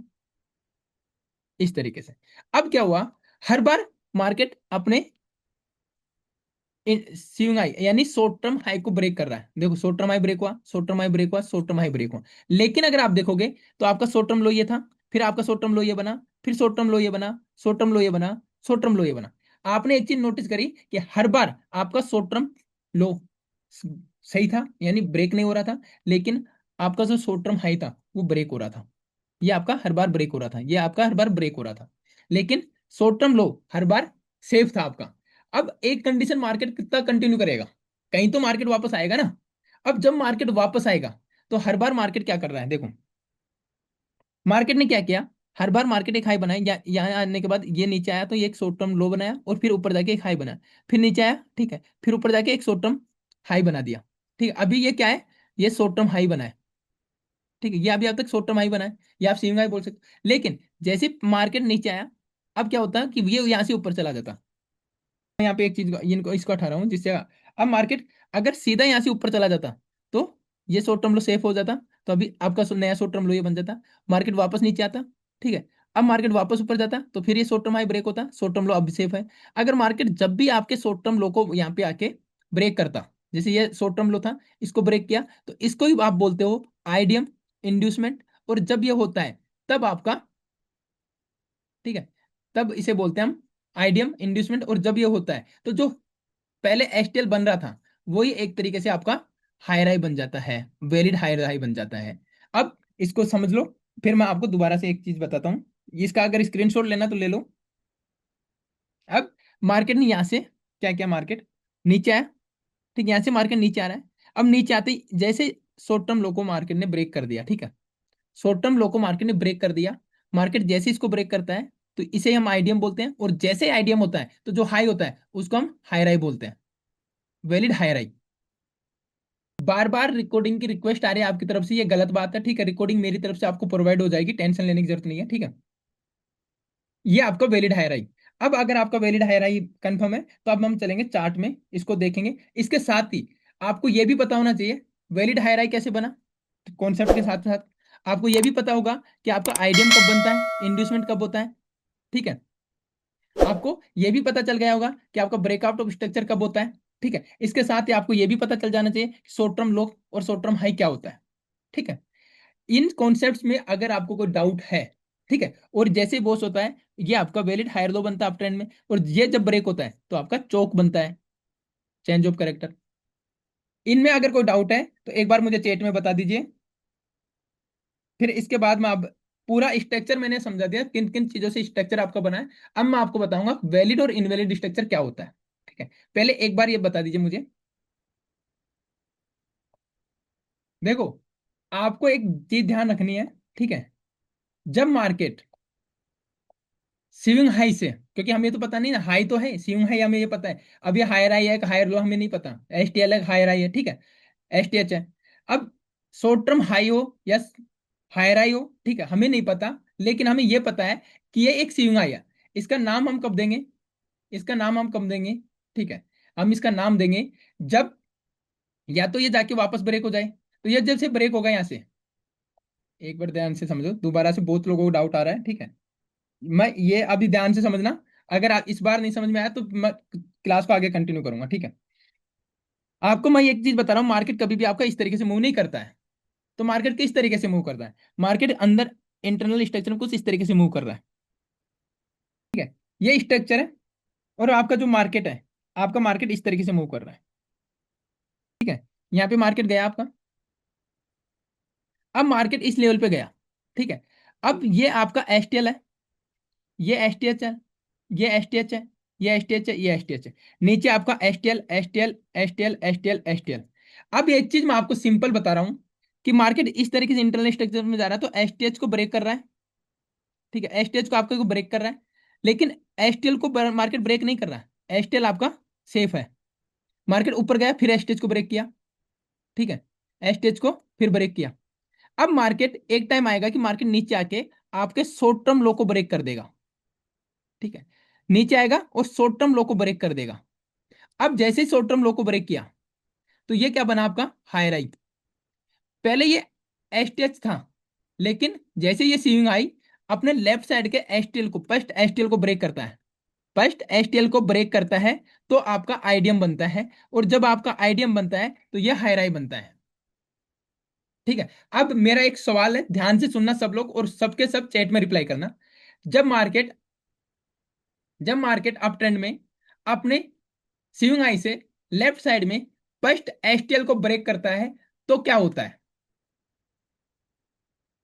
इस तरीके से। अब क्या हुआ, हर बार मार्केट अपने स्विंग हाई यानी शॉर्ट टर्म हाई को ब्रेक कर रहा है, देखो शॉर्ट टर्म हाई ब्रेक हुआ, शॉर्ट टर्म हाई ब्रेक हुआ, शॉर्ट टर्म हाई ब्रेक हुआ। लेकिन अगर आप देखोगे तो आपका शॉर्ट टर्म लो ये था, फिर आपका शॉर्ट टर्म लो ये बना, फिर शॉर्ट टर्म लो ये बना, शॉर्ट टर्म लो ये बना, शॉर्ट टर्म लो ये बना। आपने एक चीज नोटिस करी कि हर बार आपका शॉर्ट टर्म लो सही था, यानी ब्रेक नहीं हो रहा था, लेकिन आपका जो शॉर्ट टर्म हाई था वो ब्रेक हो रहा था, ये आपका हर बार ब्रेक हो रहा था, ये आपका हर बार ब्रेक हो रहा था, लेकिन शॉर्ट टर्म लो हर बार सेफ था आपका। अब एक कंडीशन, मार्केट कितना कंटिन्यू करेगा, कहीं तो मार्केट वापस आएगा ना। अब जब मार्केट वापस आएगा तो हर बार मार्केट क्या कर रहा है, देखो मार्केट ने क्या किया, हर बार मार्केट एक हाई बनाया, यहाँ आने के बाद ये नीचे आया तो ये एक शॉर्ट टर्म लो बनाया, और फिर ऊपर जाके एक हाई बनाया, फिर नीचे आया, ठीक है, फिर ऊपर जाके एक शॉर्ट टर्म हाई बना दिया, ठीक है। अभी ये क्या है, ये शॉर्ट टर्म हाई बना है, ठीक है, ये अभी अब तक शॉर्ट टर्म हाई बना है, ये आप स्विंग हाई बोल सकते हो। लेकिन जैसे मार्केट नीचे आया, अब क्या होता है कि ये यहाँ से ऊपर चला जाता। मैं यहाँ पे एक चीज इनको इसको हटा रहा हूँ, जिससे अब मार्केट अगर सीधा यहाँ से ऊपर चला जाता तो ये शॉर्ट टर्म लो सेफ हो जाता, तो अभी आपका नया शॉर्ट टर्म लो ये बन जाता, मार्केट वापस नीचे आता, ठीक है। अब मार्केट वापस ऊपर जाता तो फिर ये शॉर्ट टर्म हाई ब्रेक होता, शॉर्ट टर्म लो अब भी सेफ है। अगर मार्केट जब भी आपके शॉर्ट टर्म लो को यहाँ पे आके ब्रेक करता, जैसे ये शॉर्ट टर्म लो था, इसको ब्रेक किया, तो इसको ही आप बोलते हो आइडियम इंड्यूसमेंट। और जब ये होता है तब आपका, ठीक है, तब इसे बोलते हैं हम आइडियम इंड्यूसमेंट। और जब ये होता है तो जो पहले एसटीएल बन रहा था वही एक तरीके से आपका हायर हाई बन जाता है, वैलिड हायर हाई बन जाता है। अब इसको समझ लो, फिर मैं आपको दोबारा से एक चीज बताता हूँ, इसका अगर स्क्रीनशॉट लेना तो ले लो। अब मार्केट ने यहाँ से क्या किया, मार्केट नीचे आया, ठीक है, यहाँ से मार्केट नीचे आ रहा है। अब नीचे आते ही जैसे शॉर्ट टर्म लो को मार्केट ने ब्रेक कर दिया, ठीक है, शॉर्ट टर्म लो को मार्केट ने ब्रेक कर दिया, मार्केट जैसे इसको ब्रेक करता है तो इसे हम आइडियम बोलते हैं, और जैसे आइडियम होता है तो जो हाई होता है उसको हम हायर हाई बोलते हैं, वैलिड हायर हाई। बार बार रिकॉर्डिंग की रिक्वेस्ट आ रही है आपकी तरफ से, ये गलत बात है, ठीक है, रिकॉर्डिंग मेरी तरफ से आपको प्रोवाइड हो जाएगी, टेंशन लेने की जरूरत नहीं है, ठीक है। ये आपका वैलिड हायर आई। अब अगर आपका वैलिड हायर आई कंफर्म है तो अब हम चलेंगे चार्ट में, इसको देखेंगे। इसके साथ ही आपको ये भी पता होना चाहिए वैलिड हायर आई कैसे बना, कॉन्सेप्ट के साथ साथ। आपको यह भी पता होगा कि आपका आइडियम कब बनता है, इंड्यूसमेंट कब होता है। ठीक है, आपको यह भी पता चल गया होगा कि आपका ब्रेकआउट ऑफ स्ट्रक्चर कब होता है। ठीक है, इसके साथ ही आपको यह भी पता चल जाना चाहिए शॉर्ट टर्म लो और शॉर्ट टर्म हाई क्या होता है। ठीक है, इन कॉन्सेप्ट्स में अगर आपको कोई डाउट है, ठीक है, और जैसे ही बॉस होता है, ये आपका वैलिड हायर लो बनता है अप ट्रेंड में, और ये जब ब्रेक होता है तो आपका चौक बनता है, चेंज ऑफ करेक्टर। इनमें अगर कोई डाउट है तो एक बार मुझे चैट में बता दीजिए, फिर इसके बाद मैं अब पूरा स्ट्रक्चर मैंने समझा दिया किन किन चीजों से स्ट्रक्चर आपका बना है। अब मैं आपको बताऊंगा वैलिड और इनवैलिड स्ट्रक्चर क्या होता है। ठीक है, पहले एक बार ये बता दीजिए मुझे। देखो, आपको एक चीज ध्यान रखनी है। ठीक है, जब मार्केट स्विंग हाई से, क्योंकि हमें तो पता नहीं ना, हाई तो है, स्विंग हाई हमें ये पता है, अब ये हायर हाई है कि हायर लो हमें नहीं पता, एस टी एल है हायर हाई है, ठीक है, एस टी एच है। अब शॉर्ट टर्म हाई हो या हायर हाई हो, ठीक है, हमें नहीं पता, लेकिन हमें ये पता है कि ये एक स्विंग हाई है। इसका नाम हम कब देंगे, इसका नाम हम कब देंगे, ठीक है, हम इसका नाम देंगे जब या तो ये जाके वापस ब्रेक हो जाए। तो ये जब से ब्रेक होगा यहाँ से, एक बार ध्यान से समझो, दोबारा से बहुत लोगों को डाउट आ रहा है। ठीक है, मैं ये अभी ध्यान से समझना, अगर आप इस बार नहीं समझ में आया तो मैं क्लास को आगे कंटिन्यू करूंगा। ठीक है, आपको मैं एक चीज बता रहा हूँ, मार्केट कभी भी आपका इस तरीके से मूव नहीं करता है। तो मार्केट किस तरीके से मूव करता है, मार्केट अंदर इंटरनल स्ट्रक्चर में कुछ इस तरीके से मूव कर रहा है। ठीक है, ये स्ट्रक्चर है, और आपका जो मार्केट है, आपका मार्केट इस तरीके से मूव कर रहा है। ठीक है, यहाँ पे मार्केट गया आपका, अब मार्केट इस लेवल पे गया। ठीक है, अब ये आपका एस टी एल है, ये एस टी एच है, ये एस टी एच है, ये एस टी एच है, ये एस टी एच है, नीचे आपका S T L S T L S T L S T L S T L. अब एक चीज मैं आपको सिंपल बता रहा हूं कि मार्केट इस तरीके से इंटरनल स्ट्रक्चर में जा रहा है तो एस टी एच को ब्रेक कर रहा है। ठीक है, एस टी एच को आपका को ब्रेक कर रहा है, लेकिन एस टी एल को मार्केट ब्रेक नहीं कर रहा है, एस टी एल आपका सेफ है। मार्केट ऊपर गया, फिर एस टी एच को ब्रेक किया। ठीक है, एस टी एच को फिर ब्रेक किया। अब मार्केट एक टाइम आएगा कि मार्केट नीचे आके आपके शॉर्ट टर्म लो को ब्रेक कर देगा। ठीक है, नीचे आएगा और शॉर्ट टर्म लो को ब्रेक कर देगा। अब जैसे ही शॉर्ट टर्म लो को ब्रेक किया तो ये क्या बना आपका हायर आई। पहले ये एसटीएच था, लेकिन जैसे ये स्विंग आई, अपने लेफ्ट साइड के एसटीएल को, फर्स्ट एसटीएल को ब्रेक करता है, फर्स्ट एसटीएल को ब्रेक करता है, तो आपका आईडियम बनता है, और जब आपका आईडियम बनता है तो ये हायर आई बनता है। ठीक है, अब मेरा एक सवाल है, ध्यान से सुनना सब लोग, और सबके सब चैट में रिप्लाई करना। जब मार्केट जब मार्केट अप ट्रेंड में अपने स्विंग आई से लेफ्ट साइड में फर्स्ट एसटीएल को ब्रेक करता है तो क्या होता है।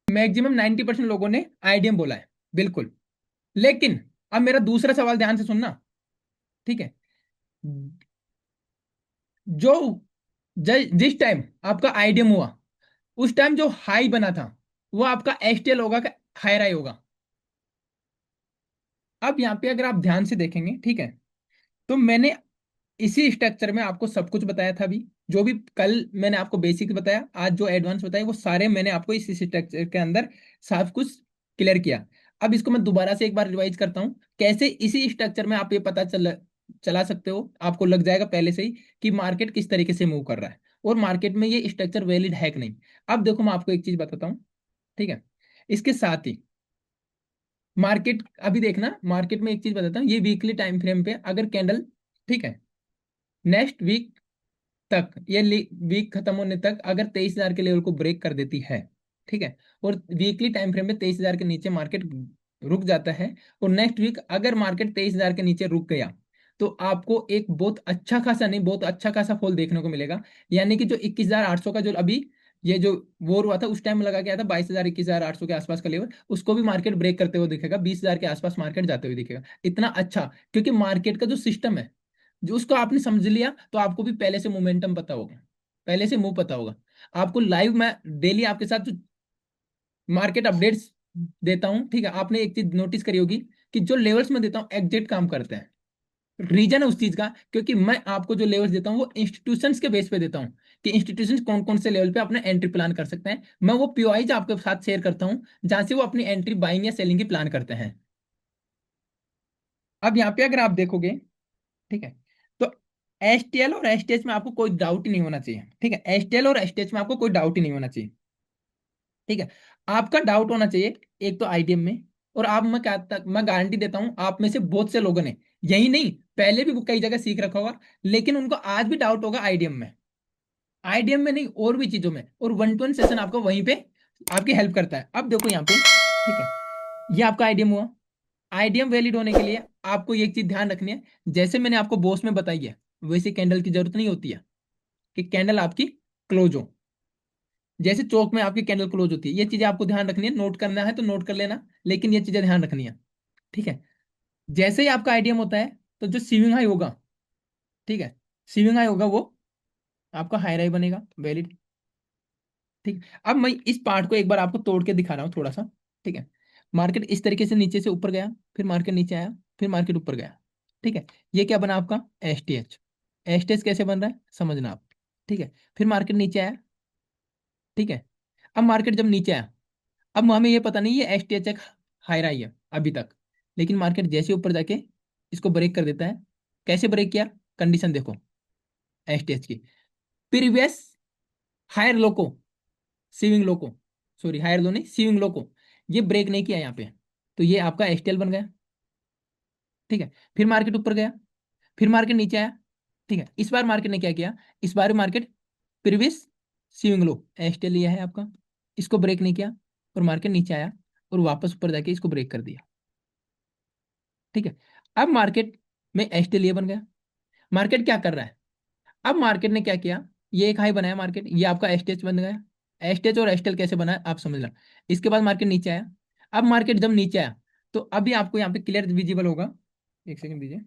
मैक्सिमम 90% लोगों ने आईडियम बोला है, बिल्कुल। लेकिन अब मेरा दूसरा सवाल ध्यान से सुनना। ठीक है, जो जिस टाइम आपका आईडियम हुआ, उस टाइम जो हाई बना था वो आपका एसटीएल होगा कि हायर हाई होगा। अब यहाँ पे अगर आप ध्यान से देखेंगे, ठीक है, तो मैंने इसी स्ट्रक्चर में आपको सब कुछ बताया था। अभी जो भी कल मैंने आपको बेसिक बताया, आज जो एडवांस बताया, वो सारे मैंने आपको इसी स्ट्रक्चर के अंदर सब कुछ क्लियर किया। अब इसको मैं दोबारा से एक बार रिवाइज करता हूँ, कैसे इसी स्ट्रक्चर में आप ये पता चला सकते हो, आपको लग जाएगा पहले से ही कि मार्केट किस तरीके से मूव कर रहा है, और मार्केट में ये स्ट्रक्चर वैलिड है कि नहीं। अब देखो, मैं आपको एक चीज बताता हूँ। ठीक है, इसके साथ ही मार्केट, अभी देखना, मार्केट में एक चीज बताता हूँ, ये वीकली टाइम फ्रेम पे अगर कैंडल, ठीक है, नेक्स्ट वीक तक, ये वीक खत्म होने तक अगर 23,000 के लेवल को ब्रेक कर देती है, ठीक है, और वीकली टाइम फ्रेम में 23,000 के नीचे मार्केट रुक जाता है, और नेक्स्ट वीक अगर मार्केट 23,000 के नीचे रुक गया, तो आपको एक बहुत अच्छा खासा, नहीं बहुत अच्छा खासा फॉल देखने को मिलेगा। यानी कि जो 21,800 का जो अभी ये जो वॉर हुआ था उस टाइम लगा गया था 22,000 21,800 के आसपास का लेवल, उसको भी मार्केट ब्रेक करते हुए दिखेगा, 20,000 के आसपास मार्केट जाते हुए दिखेगा। इतना अच्छा, क्योंकि मार्केट का जो सिस्टम है, जो उसको आपने समझ लिया, तो आपको भी पहले से मोमेंटम पता होगा, पहले से मूव पता होगा। आपको लाइव मैं डेली आपके साथ जो मार्केट अपडेट्स देता हूं, ठीक है, आपने एक चीज नोटिस करी होगी कि जो लेवल्स में देता हूं एग्जैक्ट काम करते हैं। रीजन है उस चीज का, क्योंकि मैं आपको जो लेवल्स देता हूं वो इंस्टीट्यूशंस के बेस पे देता हूं, कि इंस्टीट्यूशंस कौन कौन से लेवल पे अपने एंट्री प्लान कर सकते हैं। मैं वो पीओआईज आपके साथ शेयर करता हूं जहां से वो अपनी एंट्री बाइंग या सेलिंग की प्लान करते हैं। अब यहाँ पे अगर आप देखोगे, ठीक है, तो एसटीएल और एसटीएच में आपको कोई डाउट ही नहीं होना चाहिए। ठीक है, एसटीएल और एसटीएच में आपको कोई डाउट ही नहीं होना चाहिए। ठीक है। आपका डाउट होना चाहिए एक तो आईडीएम में, और आप, मैं गारंटी देता हूं आप में से बहुत से लोगों ने, यही नहीं पहले भी कई जगह सीख रखा होगा, लेकिन उनको आज भी डाउट होगा आईडीएम में। आईडीएम में नहीं, और भी चीजों में, और वन टू वन सेशन आपको वहीं पे आपकी हेल्प करता है। अब देखो यहाँ पे, ठीक है, ये आपका आईडीएम हुआ। आईडीएम वैलिड होने के लिए आपको एक चीज ध्यान रखनी है, जैसे मैंने आपको बॉस में बताई है, वैसे कैंडल की जरूरत नहीं होती है कि कैंडल आपकी क्लोज हो। जैसे चौक में आपकी कैंडल क्लोज होती है, ये चीजें आपको ध्यान रखनी है, नोट करना है तो नोट कर लेना, लेकिन ये चीजें ध्यान रखनी है। ठीक है। जैसे ही आपका आईडीएम होता है, तो जो सीविंग हाई होगा, ठीक है, सीविंग हाई होगा वो आपका हाई राई बनेगा, वैलिड। ठीक। अब मैं इस पार्ट को एक बार आपको तोड़ के दिखा रहा हूँ थोड़ा सा। ठीक है। मार्केट इस तरीके से नीचे से ऊपर गया, फिर मार्केट नीचे आया, फिर मार्केट ऊपर गया। ठीक है। ये क्या बना आपका S T H. S T H कैसे बन रहा है समझना आप। ठीक है। फिर मार्केट नीचे आया। ठीक है। अब मार्केट जब नीचे आया, अब हमें ये पता नहीं ये एस टी एच एक हाई रही है अभी तक, लेकिन मार्केट जैसे ऊपर जाके इसको ब्रेक कर देता है। कैसे ब्रेक किया, कंडीशन देखो एस टी एच की, प्रीवियस हायर लो को, सीविंग लो को, सॉरी हायर लो नहीं सीविंग लो को, ये ब्रेक नहीं किया यहाँ पे, तो ये आपका एसटीएल बन गया। ठीक है। फिर मार्केट ऊपर गया, फिर मार्केट नीचे आया। ठीक है। इस बार मार्केट ने क्या किया, इस बार मार्केट प्रीवियस सीविंग लो एसटीएल लिया है आपका, इसको ब्रेक नहीं किया, और मार्केट नीचे आया और वापस ऊपर जाके इसको ब्रेक कर दिया। ठीक है। अब मार्केट में एसटीएल ये बन गया। मार्केट क्या कर रहा है, अब मार्केट ने क्या किया, ये एक हाई बनाया मार्केट, ये आपका एसटीएच बन गया। एसटीएच और एसटीएल कैसे बना है आप समझना। इसके बाद मार्केट नीचे आया। अब मार्केट जब नीचे आया, तो अभी आपको यहाँ पे क्लियर विजिबल होगा, एक सेकंड दीजिए।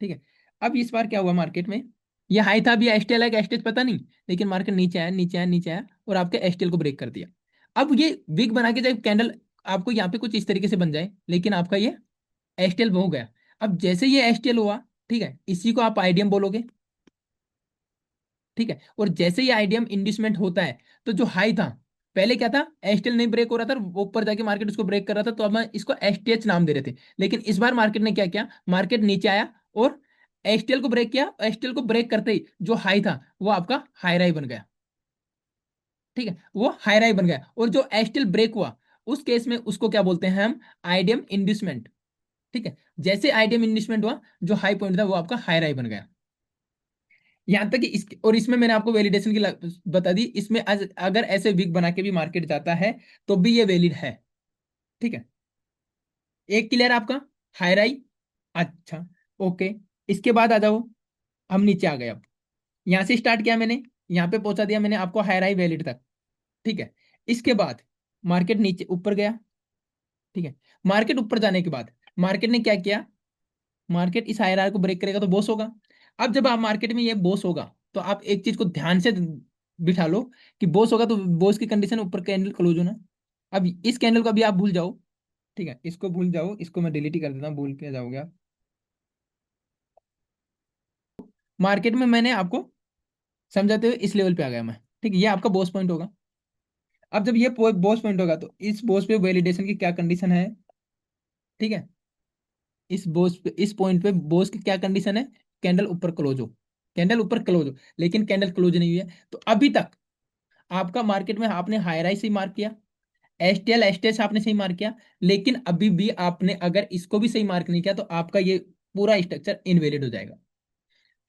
ठीक है। अब इस बार क्या हुआ मार्केट में, ये हाई था, अभी एसटीएल है कि एसटीएच पता नहीं, लेकिन मार्केट नीचे आया, नीचे आया, नीचे आया, और आपके एसटीएल को ब्रेक कर दिया। अब ये विग बना के जब कैंडल आपको यहाँ पे कुछ इस तरीके से बन जाए, लेकिन आपका ये एसटीएल हो गया। अब जैसे ये एसटीएल हुआ, ठीक है, इसी को आप आईडीएम बोलोगे। ठीक है। और जैसे ही आईडीएम इंड्यूसमेंट होता है, तो जो हाई था, पहले क्या था, एसटीएल नहीं ब्रेक हो रहा था, वो ऊपर जाके मार्केट उसको ब्रेक कर रहा था, तो अब मैं इसको एसटीएच नाम दे रहे थे, लेकिन इस बार मार्केट ने क्या किया, मार्केट नीचे आया और एसटीएल को ब्रेक किया। एसटीएल को ब्रेक करते ही जो हाई था वो आपका हाई राई बन गया। ठीक है। वो हाई राई बन गया, और जो एसटीएल ब्रेक हुआ, उस केस में उसको क्या बोलते हैं हम, आईडीएम इंड्यूसमेंट। ठीक है। जैसे आईडीएम इंड्यूसमेंट हुआ, जो हाई पॉइंट था वो आपका हाई राई बन गया। यहां तक कि इस, और इसमें मैंने आपको वैलिडेशन की बता दी, इसमें अगर ऐसे वीक बना के भी मार्केट जाता है, तो भी ये वैलिड है। ठीक है। एक क्लियर आपका हाई राई। अच्छा। ओके। इसके बाद आ जाओ, हम नीचे आ गए। अब यहां से स्टार्ट किया मैंने, यहां पे पहुंचा दिया मैंने आपको हाई राई वैलिड तक। ठीक है। इसके बाद मार्केट नीचे ऊपर गया। ठीक है। मार्केट ऊपर जाने के बाद मार्केट ने क्या किया, मार्केट इस हाई राई को ब्रेक करेगा तो बॉस होगा। अब जब आप मार्केट में ये बॉस होगा, तो आप एक चीज को ध्यान से बिठा लो, कि बॉस होगा तो बॉस की कंडीशन ऊपर कैंडल क्लोज होना। अब इस कैंडल को अभी आप भूल जाओ। ठीक है, इसको भूल जाओ, इसको मैं डिलीट ही कर देता हूँ, भूल के जाओगे आप। मार्केट में मैंने आपको समझाते हुए इस लेवल पे आ गया मैं। ठीक है, ये आपका बॉस पॉइंट होगा। अब जब ये बॉस पॉइंट होगा, तो इस बॉस पे वैलिडेशन की क्या कंडीशन है। ठीक है। इस बॉस पे, इस पॉइंट पे बॉस की क्या कंडीशन है, कैंडल ऊपर क्लोज हो, कैंडल ऊपर क्लोज हो, लेकिन कैंडल क्लोज नहीं हुई है, तो अभी तक आपका मार्केट में आपने हाई राइस ही मार्क किया, एसटीएल एसटीएच आपने सही मार्क किया, लेकिन अभी भी आपने अगर इसको भी सही मार्क नहीं किया, तो आपका ये पूरा स्ट्रक्चर इनवैलिड हो जाएगा।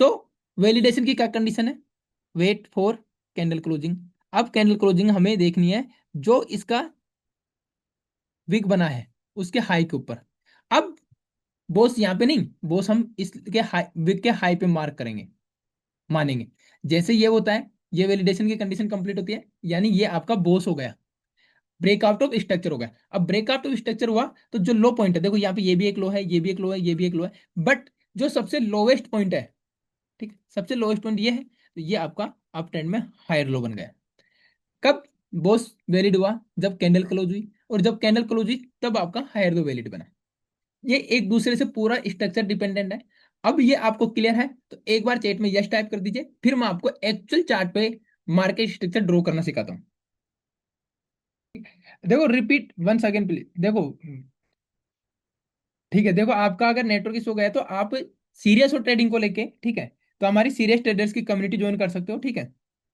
तो वैलिडेशन की क्या कंडीशन है, वेट फॉर कैंडल क्लोजिंग। अब कैंडल क्लोजिंग हमें देखनी है, जो इसका विग बना है उसके हाई के ऊपर। अब बोस यहाँ पे नहीं, बोस हम इसके हाई, विग के हाई पे मार्क करेंगे, मानेंगे। जैसे ये होता है, ये वैलिडेशन की कंडीशन कंप्लीट होती है, यानी ये आपका बोस हो गया, ब्रेकआउट ऑफ स्ट्रक्चर हो गया। अब ब्रेकआउट ऑफ स्ट्रक्चर हुआ, तो जो लो पॉइंट है, देखो यहाँ पे ये भी एक लो है, ये भी एक लो है, ये भी एक लो है, बट जो सबसे लोवेस्ट पॉइंट है, ठीक, सबसे लोवेस्ट पॉइंट ये है, तो ये आपका अप ट्रेंड में हायर लो बन गया। कब बोस वैलिड हुआ, जब कैंडल क्लोज हुई, और जब कैंडल क्लोज हुई तब आपका हायर लो वैलिड बना। ये एक दूसरे से पूरा स्ट्रक्चर डिपेंडेंट है। अब ये आपको क्लियर है, तो एक बार चैट में यस टाइप कर दीजिए, फिर मैं आपको एक्चुअल चार्ट पे मार्केट स्ट्रक्चर ड्रॉ करना सिखाता हूँ। देखो रिपीट वंस अगेन प्लीज, देखो। ठीक है, देखो आपका अगर नेटवर्क इशू हो गया है, तो आप सीरियस हो ट्रेडिंग को लेके, ठीक है, तो हमारी सीरियस ट्रेडर्स की कम्युनिटी ज्वाइन कर सकते हो। ठीक है।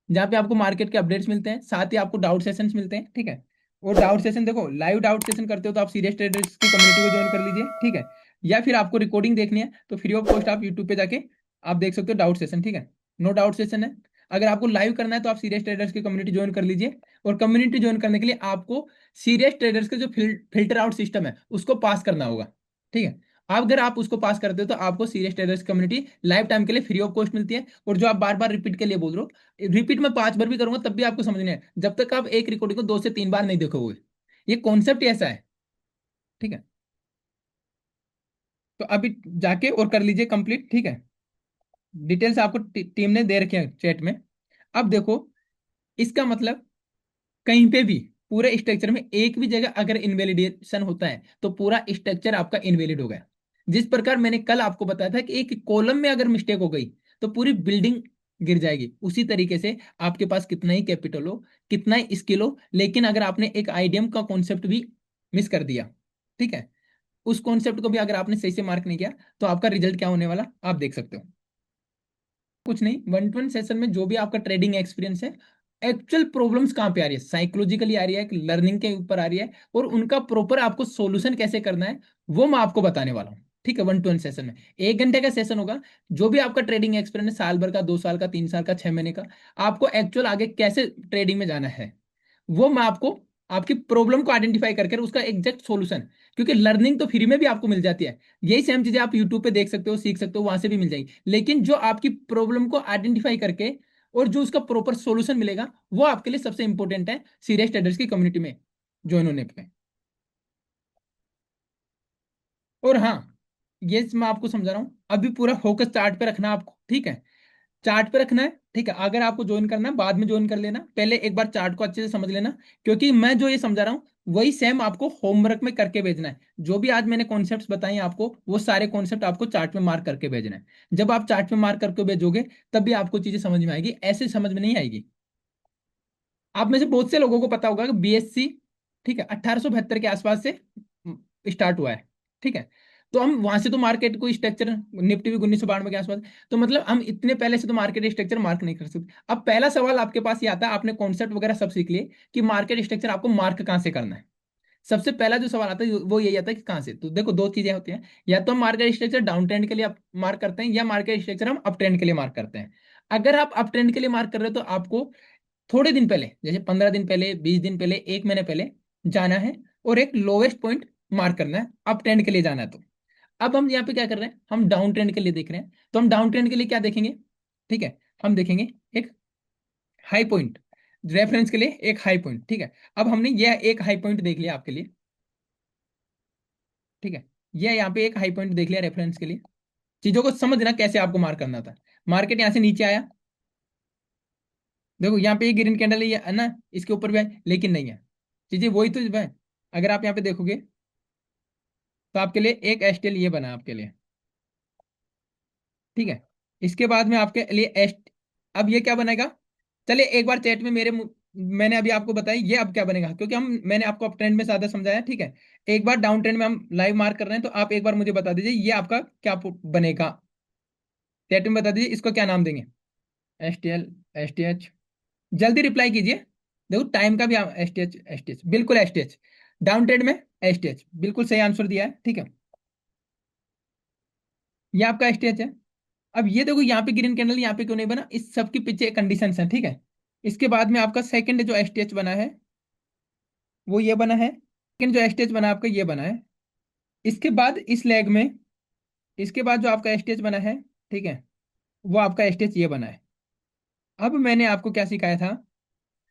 जहाँ पे आपको मार्केट के अपडेट्स मिलते हैं, साथ ही आपको डाउट सेशंस मिलते हैं, ठीक है। और डाउट सेशन देखो, लाइव डाउट सेशन करते हो तो आप सीरियस ट्रेडर्स की कम्युनिटी को ज्वाइन कर लीजिए, ठीक है। या फिर आपको रिकॉर्डिंग देखनी है तो फ्री ऑफ कॉस्ट आप यूट्यूब पे जाके आप देख सकते हो डाउट सेशन, ठीक है। नो डाउट सेशन है। अगर आपको लाइव करना है तो आप सीरियस ट्रेडर्स की कम्युनिटी ज्वाइन कर लीजिए। और कम्युनिटी ज्वाइन करने के लिए आपको सीरियस ट्रेडर्स के जो फिल्टर आउट सिस्टम है उसको पास करना होगा, ठीक है। अब अगर आप उसको पास करते हो तो आपको serious traders community life time के लिए फ्री ऑफ कॉस्ट मिलती है। और जो आप बार बार रिपीट के लिए बोल रहे हो, रिपीट में 5 बार भी करूंगा तब भी आपको समझ नहीं है जब तक आप एक रिकॉर्डिंग को 2 से 3 बार नहीं देखोगे। ये कॉन्सेप्ट ऐसा है, ठीक है। तो अभी जाके और कर लीजिए कंप्लीट, ठीक है। डिटेल्स आपको टीम ने दे रखे हैं चैट में। अब देखो, इसका मतलब कहीं पे भी पूरे स्ट्रक्चर में एक भी जगह अगर इनवेलिडेशन होता है तो पूरा स्ट्रक्चर आपका इनवेलिड हो गया। जिस प्रकार मैंने कल आपको बताया था कि एक कॉलम में अगर मिस्टेक हो गई तो पूरी बिल्डिंग गिर जाएगी, उसी तरीके से आपके पास कितना ही कैपिटल हो, कितना ही स्किल हो, लेकिन अगर आपने एक आईडीएम का कॉन्सेप्ट भी मिस कर दिया, ठीक है, उस कॉन्सेप्ट को भी अगर आपने सही से मार्क नहीं किया तो आपका रिजल्ट क्या होने वाला आप देख सकते हो। कुछ नहीं, 1 to 1 सेशन में जो भी आपका ट्रेडिंग एक्सपीरियंस है, एक्चुअल प्रॉब्लम्स कहाँ पे आ रही है, साइकोलॉजिकली आ रही है, लर्निंग के ऊपर आ रही है, और उनका प्रॉपर आपको सॉल्यूशन कैसे करना है वो मैं आपको बताने वाला हूँ, ठीक है। 1 to 1 सेशन में 1 घंटे का सेशन होगा। जो भी आपका ट्रेडिंग एक्सपीरियंस है, साल भर का, 2 साल का, 3 साल का, 6 महीने का, आपको एक्चुअल आगे कैसे ट्रेडिंग में जाना है वो मैं आपको आपकी प्रॉब्लम को आइडेंटिफाई करके उसका एग्जैक्ट सॉल्यूशन, क्योंकि लर्निंग तो फ्री में भी आपको मिल जाती है, यही सेम चीजें आप यूट्यूब पे देख सकते हो, सीख सकते हो, वहां से भी मिल जाएगी, लेकिन जो आपकी प्रॉब्लम को आइडेंटिफाई करके और जो उसका प्रॉपर सॉल्यूशन मिलेगा वो आपके लिए सबसे इंपॉर्टेंट है सीरियस ट्रेडर्स की कम्युनिटी में ज्वाइन होने पे। और हाँ, ये मैं आपको समझा रहा हूँ, अभी पूरा फोकस चार्ट पे रखना आपको, ठीक है। चार्ट पे रखना है, ठीक है। अगर आपको ज्वाइन करना है बाद में ज्वाइन कर लेना, पहले एक बार चार्ट को अच्छे से समझ लेना, क्योंकि मैं जो ये समझा रहा हूँ वही सेम आपको होमवर्क में करके भेजना है। जो भी आज मैंने कॉन्सेप्ट्स बताए हैं आपको, वो सारे कॉन्सेप्ट आपको चार्ट में मार्क करके भेजना है। जब आप चार्ट में मार्क करके भेजोगे तब भी आपको चीजें समझ में आएगी, ऐसे समझ में नहीं आएगी। आप में से बहुत से लोगों को पता होगा कि बीएससी, ठीक है, 1872 के आसपास से स्टार्ट हुआ है, ठीक है। तो हम वहां से तो मार्केट को स्ट्रक्चर, निफ्टी भी 1992 के आसपास, तो मतलब हम इतने पहले से तो मार्केट स्ट्रक्चर मार्क नहीं कर सकते। अब पहला सवाल आपके पास ये आता है, आपने कॉन्सेप्ट वगैरह सब सीख लिए कि मार्केट स्ट्रक्चर आपको मार्क कहाँ से करना है। सबसे पहला जो सवाल आता है वो यही आता है कि कहाँ से। तो देखो, दो चीजें होती हैं, या तो हम मार्केट स्ट्रक्चर डाउन ट्रेंड के लिए मार्क करते हैं, या मार्केट स्ट्रक्चर हम अप ट्रेंड के लिए मार्क करते हैं। अगर आप अप ट्रेंड के लिए मार्क कर रहे हो तो आपको थोड़े दिन पहले, जैसे 15 दिन पहले, 20 दिन पहले, 1 महीने पहले जाना है और एक लोवेस्ट पॉइंट मार्क करना है, अप ट्रेंड के लिए जाना है। तो अब हम यहाँ पे क्या कर रहे हैं, हम डाउन ट्रेंड के लिए देख रहे हैं, तो हम डाउन ट्रेंड के लिए क्या देखेंगे, ठीक है, हम देखेंगे एक हाई पॉइंट, रेफरेंस के लिए एक हाई पॉइंट, ठीक है। अब हमने यह एक हाई पॉइंट देख लिया आपके लिए, ठीक है। यह यहाँ पे एक हाई पॉइंट देख लिया रेफरेंस के लिए। चीजों को समझना कैसे आपको मार्क करना था। मार्केट यहाँ से नीचे आया, देखो यहाँ पे ये ग्रीन कैंडल है, ये है ना, इसके ऊपर भी है लेकिन नहीं है, चीजें वही तो है। अगर आप यहाँ पे देखोगे तो आपके लिए एक एस्टेल ये बना आपके लिए, ठीक है। इसके बाद में आपके लिए एस्ट, अब ये क्या बनेगा, चलिए एक बार चैट में मैंने अभी आपको बताया ये अब क्या बनेगा, क्योंकि मैंने आपको अप ट्रेंड में ज्यादा समझाया, ठीक है। एक बार डाउन ट्रेंड में हम लाइव मार्क कर रहे हैं, तो आप एक बार मुझे बता दीजिए ये आपका क्या बनेगा, चैट में बता दीजिए इसको क्या नाम देंगे। S T L, S T H, जल्दी रिप्लाई कीजिए। देखो टाइम का भी, S T H, S T H, बिल्कुल S T H, down trend में एस टी एच, बिल्कुल सही आंसर दिया है, ठीक है। ये आपका एस टी एच है। अब ये देखो यहाँ पे ग्रीन कैंडल यहाँ पे क्यों नहीं बना, इस सब के पीछे कंडीशन है, ठीक है। इसके बाद में आपका सेकंड जो एस टी एच बना है वो ये बना है, सेकंड जो एस टी एच बना आपका ये बना है। इसके बाद इस लेग में, इसके बाद जो आपका एस टी एच बना है, ठीक है, वो आपका एस टी एच ये बना है। अब मैंने आपको क्या सिखाया था,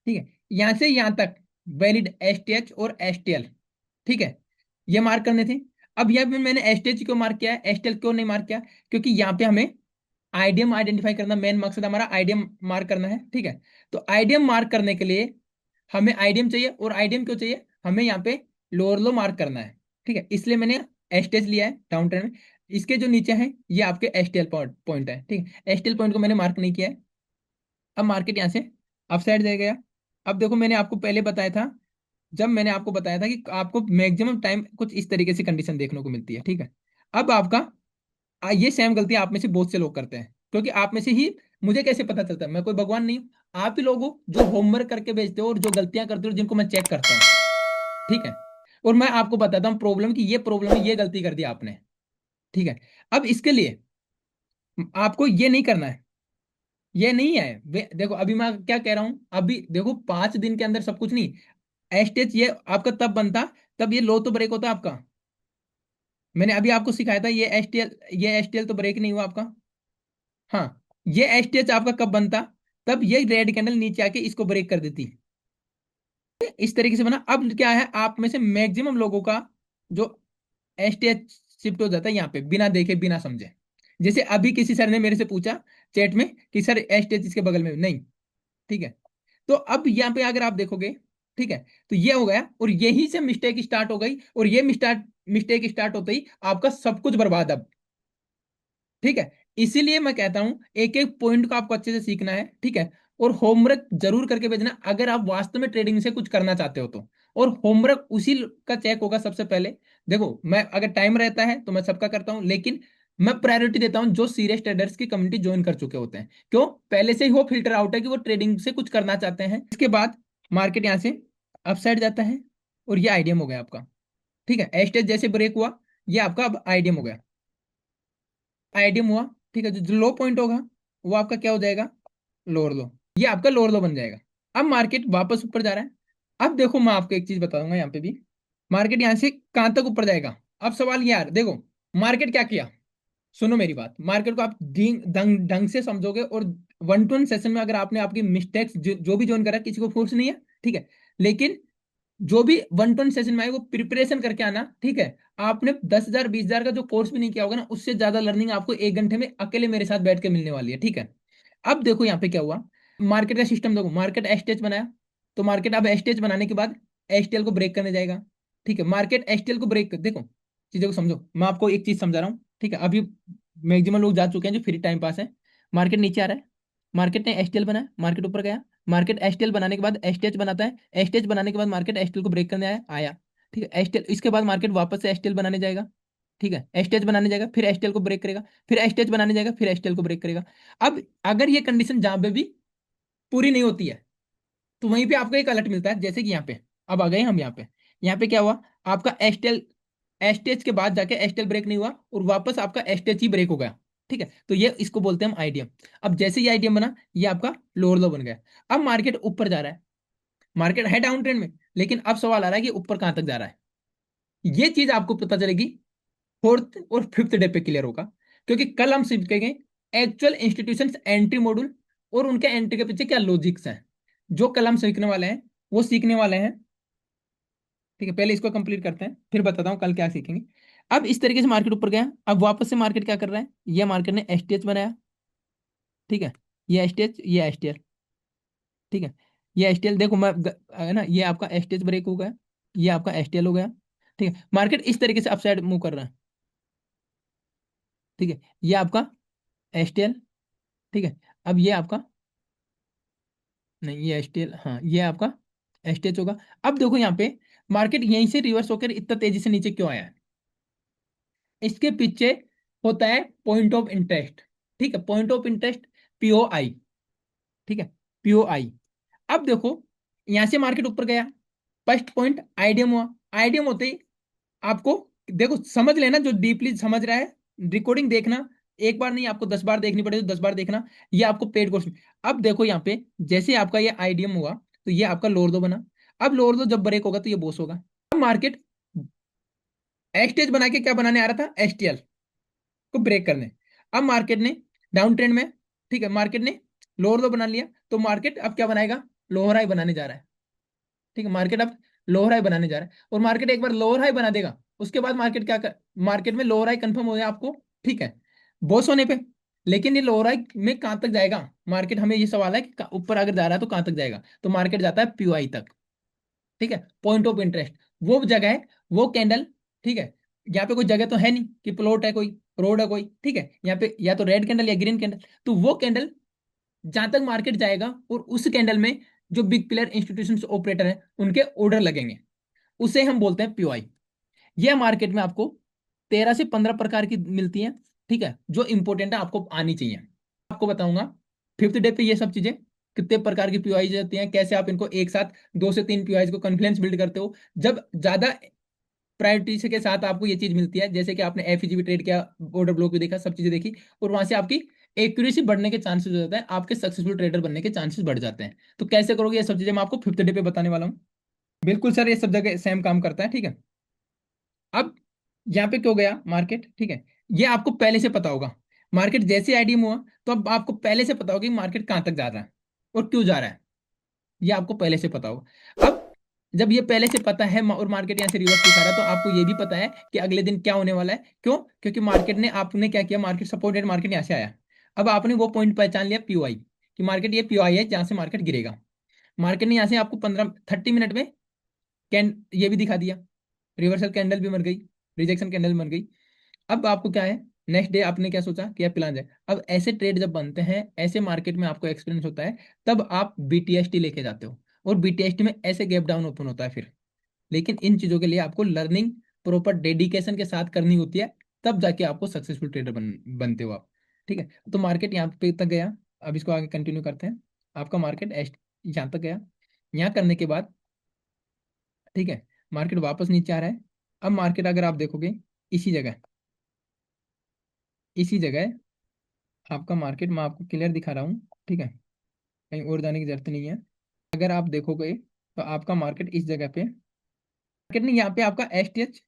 ठीक है, यहां से यहां तक वैलिड एस टी एच और एस टी एल, ठीक है, ये मार्क करने थे। अब यहाँ पे मैंने एस टी एच क्यों मार्क किया है, एस टी एल क्यों नहीं मार्क किया, क्योंकि यहाँ पे हमें आईडीएम आइडेंटिफाई करना, मेन मकसद हमारा आईडीएम मार्क करना है, ठीक है। तो आईडीएम मार्क करने के लिए हमें आईडीएम चाहिए, और आईडीएम क्यों चाहिए, हमें यहाँ पे लोअर लो मार्क करना है, ठीक है, इसलिए मैंने एस टी एच लिया है डाउन ट्रेंड में। इसके जो नीचे है ये आपके एस टी एल पॉइंट है, ठीक है। एस टी एल पॉइंट को मैंने मार्क नहीं किया है। अब मार्केट यहाँ से अप साइड जाएगा गया। अब देखो, मैंने आपको पहले बताया था, जब मैंने आपको बताया था कि आपको मैक्सिमम टाइम कुछ इस तरीके से कंडीशन देखने को मिलती है, ठीक है। अब आपका ये सेम गलती आप में से बहुत से लोग करते हैं, क्योंकि आप में से ही, मुझे कैसे पता चलता है, मैं कोई भगवान नहीं हूं। आप ही लोग हो जो होमवर्क करके भेजते हो और जो गलतियां करते हो जिनको मैं चेक करता हूँ। ठीक है। और मैं आपको बताता हूँ प्रॉब्लम की, ये प्रॉब्लम है, ये गलती कर दी आपने। ठीक है। अब इसके लिए आपको ये नहीं करना है, ये नहीं है। देखो अभी मैं क्या कह रहा हूं, अभी देखो 5 दिन के अंदर सब कुछ नहीं। एस्टेज ये आपका तब बनता, तब ये लो तो ब्रेक होता आपका। मैंने अभी आपको सिखाया था, ये एसटीएल तो ब्रेक नहीं हुआ आपका। हाँ, ये एसटीएच आपका कब बनता, तब ये रेड कैंडल नीचे आके इसको ब्रेक कर देती। इस तरीके से बना। अब क्या है, आप में से मैक्सिमम लोगों का जो एसटीएच शिफ्ट हो जाता है यहाँ पे बिना देखे बिना समझे। जैसे अभी किसी सर ने मेरे से पूछा चैट में कि सर एसटीएच इसके बगल में नहीं। ठीक है। तो अब यहाँ पे अगर आप देखोगे, ठीक है, तो ये हो गया और यही से मिस्टेक स्टार्ट हो गई, और ये मिस्टेक स्टार्ट होते ही आपका सब कुछ बर्बाद अब। ठीक है। इसीलिए मैं कहता हूं एक एक पॉइंट को आपको अच्छे से सीखना है। ठीक है। और होमवर्क जरूर करके भेजना अगर आप वास्तव में ट्रेडिंग से कुछ करना चाहते हो तो। और होमवर्क उसी का चेक होगा सबसे पहले। देखो मैं अगर टाइम रहता है तो मैं सबका करता हूं, लेकिन मैं प्रायोरिटी देता हूं जो सीरियस ट्रेडर्स की कम्युनिटी ज्वाइन कर चुके होते हैं। क्यों? पहले से ही वो फिल्टर आउट है कि वो ट्रेडिंग से कुछ करना चाहते हैं। इसके बाद मार्केट यहाँ से अपसाइड जाता है और ये आईडीएम हो गया आपका। ठीक है। एस्टेज जैसे ब्रेक हुआ, ये आपका अब आईडीएम हो गया। आईडीएम हुआ। ठीक है। जो लो पॉइंट होगा वो आपका क्या हो जाएगा, लोअर लो। ये आपका लोअर लो बन जाएगा। अब मार्केट वापस ऊपर जा रहा है। अब देखो मैं आपको एक चीज बताऊंगा यहाँ पे भी, मार्केट यहाँ से कहां तक ऊपर जाएगा। अब सवाल ये यार देखो, मार्केट क्या किया, सुनो मेरी बात। मार्केट को आप ढंग से समझोगे और 1 to 1 सेशन में अगर आपने आपकी मिस्टेक्स जो भी ज्वाइन करा, किसी को फोर्स नहीं है, ठीक है, लेकिन जो भी 1 to 1 सेशन में आए वो प्रिपरेशन करके आना। ठीक है। आपने 10,000 20,000 का जो कोर्स भी नहीं किया होगा ना, उससे ज्यादा लर्निंग आपको 1 घंटे में अकेले मेरे साथ बैठ के मिलने वाली है। ठीक है। अब देखो यहाँ पे क्या हुआ, मार्केट का सिस्टम देखो, मार्केट एसटेज बनाया, तो मार्केट अब एसटेज बनाने के बाद एसटीएल को ब्रेक करने जाएगा। ठीक है। मार्केट एसटीएल को ब्रेक देखो, चीजों को समझो, मैं आपको एक चीज समझा रहा हूँ। ठीक है। अभी मैक्सिमम लोग जा चुके हैं जो फ्री टाइम पास है। मार्केट नीचे आ रहा है, मार्केट ने एसटीएल बनाया, मार्केट ऊपर गया, मार्केट एसटीएल बनाने के बाद एसटीएच बनाता है, एसटीएच बनाने के बाद मार्केट एसटीएल को ब्रेक करने आया। ठीक है। एसटीएल इसके बाद मार्केट वापस से एसटीएल बनाने जाएगा। ठीक है। एसटीएच बनाने जाएगा, फिर एसटीएल को ब्रेक करेगा, फिर एसटीएच बनाने जाएगा, फिर एसटीएल को ब्रेक करेगा। अब अगर ये कंडीशन जहां पे भी पूरी नहीं होती है, तो वहीं पे आपको एक अलर्ट मिलता है, जैसे कि यहाँ पे अब आ गए हम यहाँ पे। यहाँ पे क्या हुआ, आपका एसटीएल एसटीएच के बाद जाके एसटीएल ब्रेक नहीं हुआ और वापस आपका एसटीएच ही ब्रेक हो गया। ठीक है। तो ये इसको बोलते हैं हम आईडीएम। अब जैसे ये आईडीएम बना, ये आपका लोअर लो बन गया। अब मार्केट ऊपर जा रहा है, मार्केट है डाउन ट्रेंड में, लेकिन अब सवाल आ रहा है कि ऊपर कहां तक जा रहा है। ये चीज आपको पता चलेगी 4th और 5th डे पे क्लियर होगा, क्योंकि कल हम सीखेंगे एक्चुअल इंस्टीट्यूशन एंट्री मॉड्यूल और उनके एंट्री के पीछे क्या लॉजिक्स हैं। जो कल हम सीखने वाले हैं वो सीखने वाले हैं। ठीक है। पहले इसको कंप्लीट करते हैं, फिर बताता हूँ कल क्या सीखेंगे। अब इस तरीके से मार्केट ऊपर गया, अब वापस से मार्केट क्या कर रहा है, ये मार्केट ने एसटीएच बनाया। ठीक है। ये एसटीएच, ये एसटीएल। ठीक है। ये एसटीएल देखो मैं है ना, ये आपका एसटीएच ब्रेक हो गया, ये आपका एसटीएल हो गया। ठीक है। मार्केट इस तरीके से अपसाइड मूव कर रहा है। ठीक है। ये आपका एसटीएल। ठीक है। अब ये आपका, नहीं ये एसटीएल, हाँ ये आपका एसटीएच होगा। अब देखो यहाँ पे मार्केट यहीं से रिवर्स होकर इतना तेजी से नीचे क्यों आया है, इसके पीछे होता है पॉइंट ऑफ इंटरेस्ट। ठीक है। Point of interest, POI. ठीक है। पीओआई। अब देखो यहां से मार्केट ऊपर गया, फर्स्ट पॉइंट आईडीएम हुआ। आईडीएम होते ही आपको देखो समझ लेना, जो डीपली समझ रहा है रिकॉर्डिंग देखना, एक बार नहीं आपको 10 बार देखनी पड़े तो 10 बार देखना, ये आपको पेड कोर्स में। अब देखो यहाँ पे जैसे आपका ये आईडीएम हुआ, तो ये आपका लोअर दो बना। अब लोअर दो जब ब्रेक होगा तो ये बोस होगा। अब मार्केट एस्टेज बना के क्या बनाने आ रहा था, एसटीएल को ब्रेक करने। अब मार्केट ने डाउन ट्रेंड में, ठीक है, मार्केट ने लोअर लो बना लिया, तो मार्केट अब क्या बनाएगा, लोअर हाई बनाने जा रहा है। ठीक है। मार्केट अब लोअर हाई बनाने जा रहा है, और मार्केट एक बार लोअर हाई बना देगा, उसके बाद मार्केट क्या कर, मार्केट में लोअर हाई कंफर्म हो गया आपको। ठीक है। बॉस होने पे, लेकिन ये लोअर हाई में कहां तक जाएगा मार्केट, हमें ये सवाल है कि ऊपर अगर जा रहा है तो कहां तक जाएगा, तो मार्केट जाता है पीओआई तक। ठीक है। पॉइंट ऑफ इंटरेस्ट वो जगह है, वो कैंडल। ठीक है। यहाँ पे कोई जगह तो है नहीं कि प्लॉट है कोई, रोड है कोई। ठीक है। यहाँ पे या तो रेड कैंडल या ग्रीन कैंडल, तो वो कैंडल जहां तक मार्केट जाएगा और उस कैंडल में जो बिग प्लेयर इंस्टीट्यूशन ऑपरेटर हैं उनके ऑर्डर लगेंगे, उसे हम बोलते हैं पीओआई। यह मार्केट में आपको 13 से 15 प्रकार की मिलती हैं। ठीक है। जो इंपॉर्टेंट है आपको आनी चाहिए, आपको बताऊंगा 5th डे पे ये सब चीजें। कितने प्रकार की पीओआई होती हैं, कैसे आप इनको एक साथ 2 से 3 पीओआई को कॉन्फिडेंस बिल्ड करते हो। जब ज्यादा प्रायोरिटी से के साथ आपको ये चीज मिलती है, जैसे कि आपने एफईजी भी ट्रेड किया, ऑर्डर ब्लॉक भी देखा, सब चीजें देखी, और वहां से आपकी एक्यूरेसी बढ़ने के चांसेस हो जाता है, आपके सक्सेसफुल ट्रेडर बनने के चांसेस बढ़ जाते हैं। तो कैसे करोगे, ये सब चीजें मैं आपको 5th डे पे बताने वाला हूँ। बिल्कुल सर, ये सब जगह सेम काम करता है, ठीक है। अब यहाँ पे क्यों गया मार्केट, ठीक है, ये आपको पहले से पता होगा। मार्केट जैसे आईडीएम हुआ, तो अब आपको पहले से पता होगा कि मार्केट कहाँ तक जा रहा है और क्यों जा रहा है, ये आपको पहले से पता होगा। अब जब ये पहले से पता है और मार्केट यहाँ से रिवर्स दिखा रहा है, तो आपको ये भी पता है कि अगले दिन क्या होने वाला है। क्यों? क्योंकि मार्केट ने, आपने क्या किया, मार्केट सपोर्टेड, मार्केट यहाँ से आया। अब आपने वो पॉइंट पहचान लिया पीओआई, कि मार्केट, ये पीओआई है जहां से मार्केट गिरेगा। मार्केट ने यहाँ से आपको 15-30 मिनट में ये भी दिखा दिया, रिवर्सल कैंडल भी मर गई, रिजेक्शन कैंडल भी मर गई। अब आपको क्या है, नेक्स्ट डे आपने क्या सोचा कि अब प्लान है। अब ऐसे ट्रेड जब बनते हैं, ऐसे मार्केट में आपको एक्सपीरियंस होता है, तब आप बीटीएसटी लेके जाते हो, और बीटीएसटी में ऐसे गैप डाउन ओपन होता है फिर। लेकिन इन चीजों के लिए आपको लर्निंग प्रॉपर डेडिकेशन के साथ करनी होती है, तब जाके आपको सक्सेसफुल ट्रेडर बनते हो आप, ठीक है। तो मार्केट यहाँ पे तक गया, अब इसको आगे कंटिन्यू करते हैं। आपका मार्केट यहाँ तक गया, यहाँ करने के बाद, ठीक है, मार्केट वापस नीचे आ रहा है। अब मार्केट अगर आप देखोगे, इसी जगह, इसी जगह आपका मार्केट, मैं आपको क्लियर दिखा रहा हूँ, ठीक है, कहीं और जाने की जरूरत नहीं है। अगर आप देखोगे तो आपका मार्केट इस जगह पे, मार्केट ने यहाँ पे आपका एसटीएच,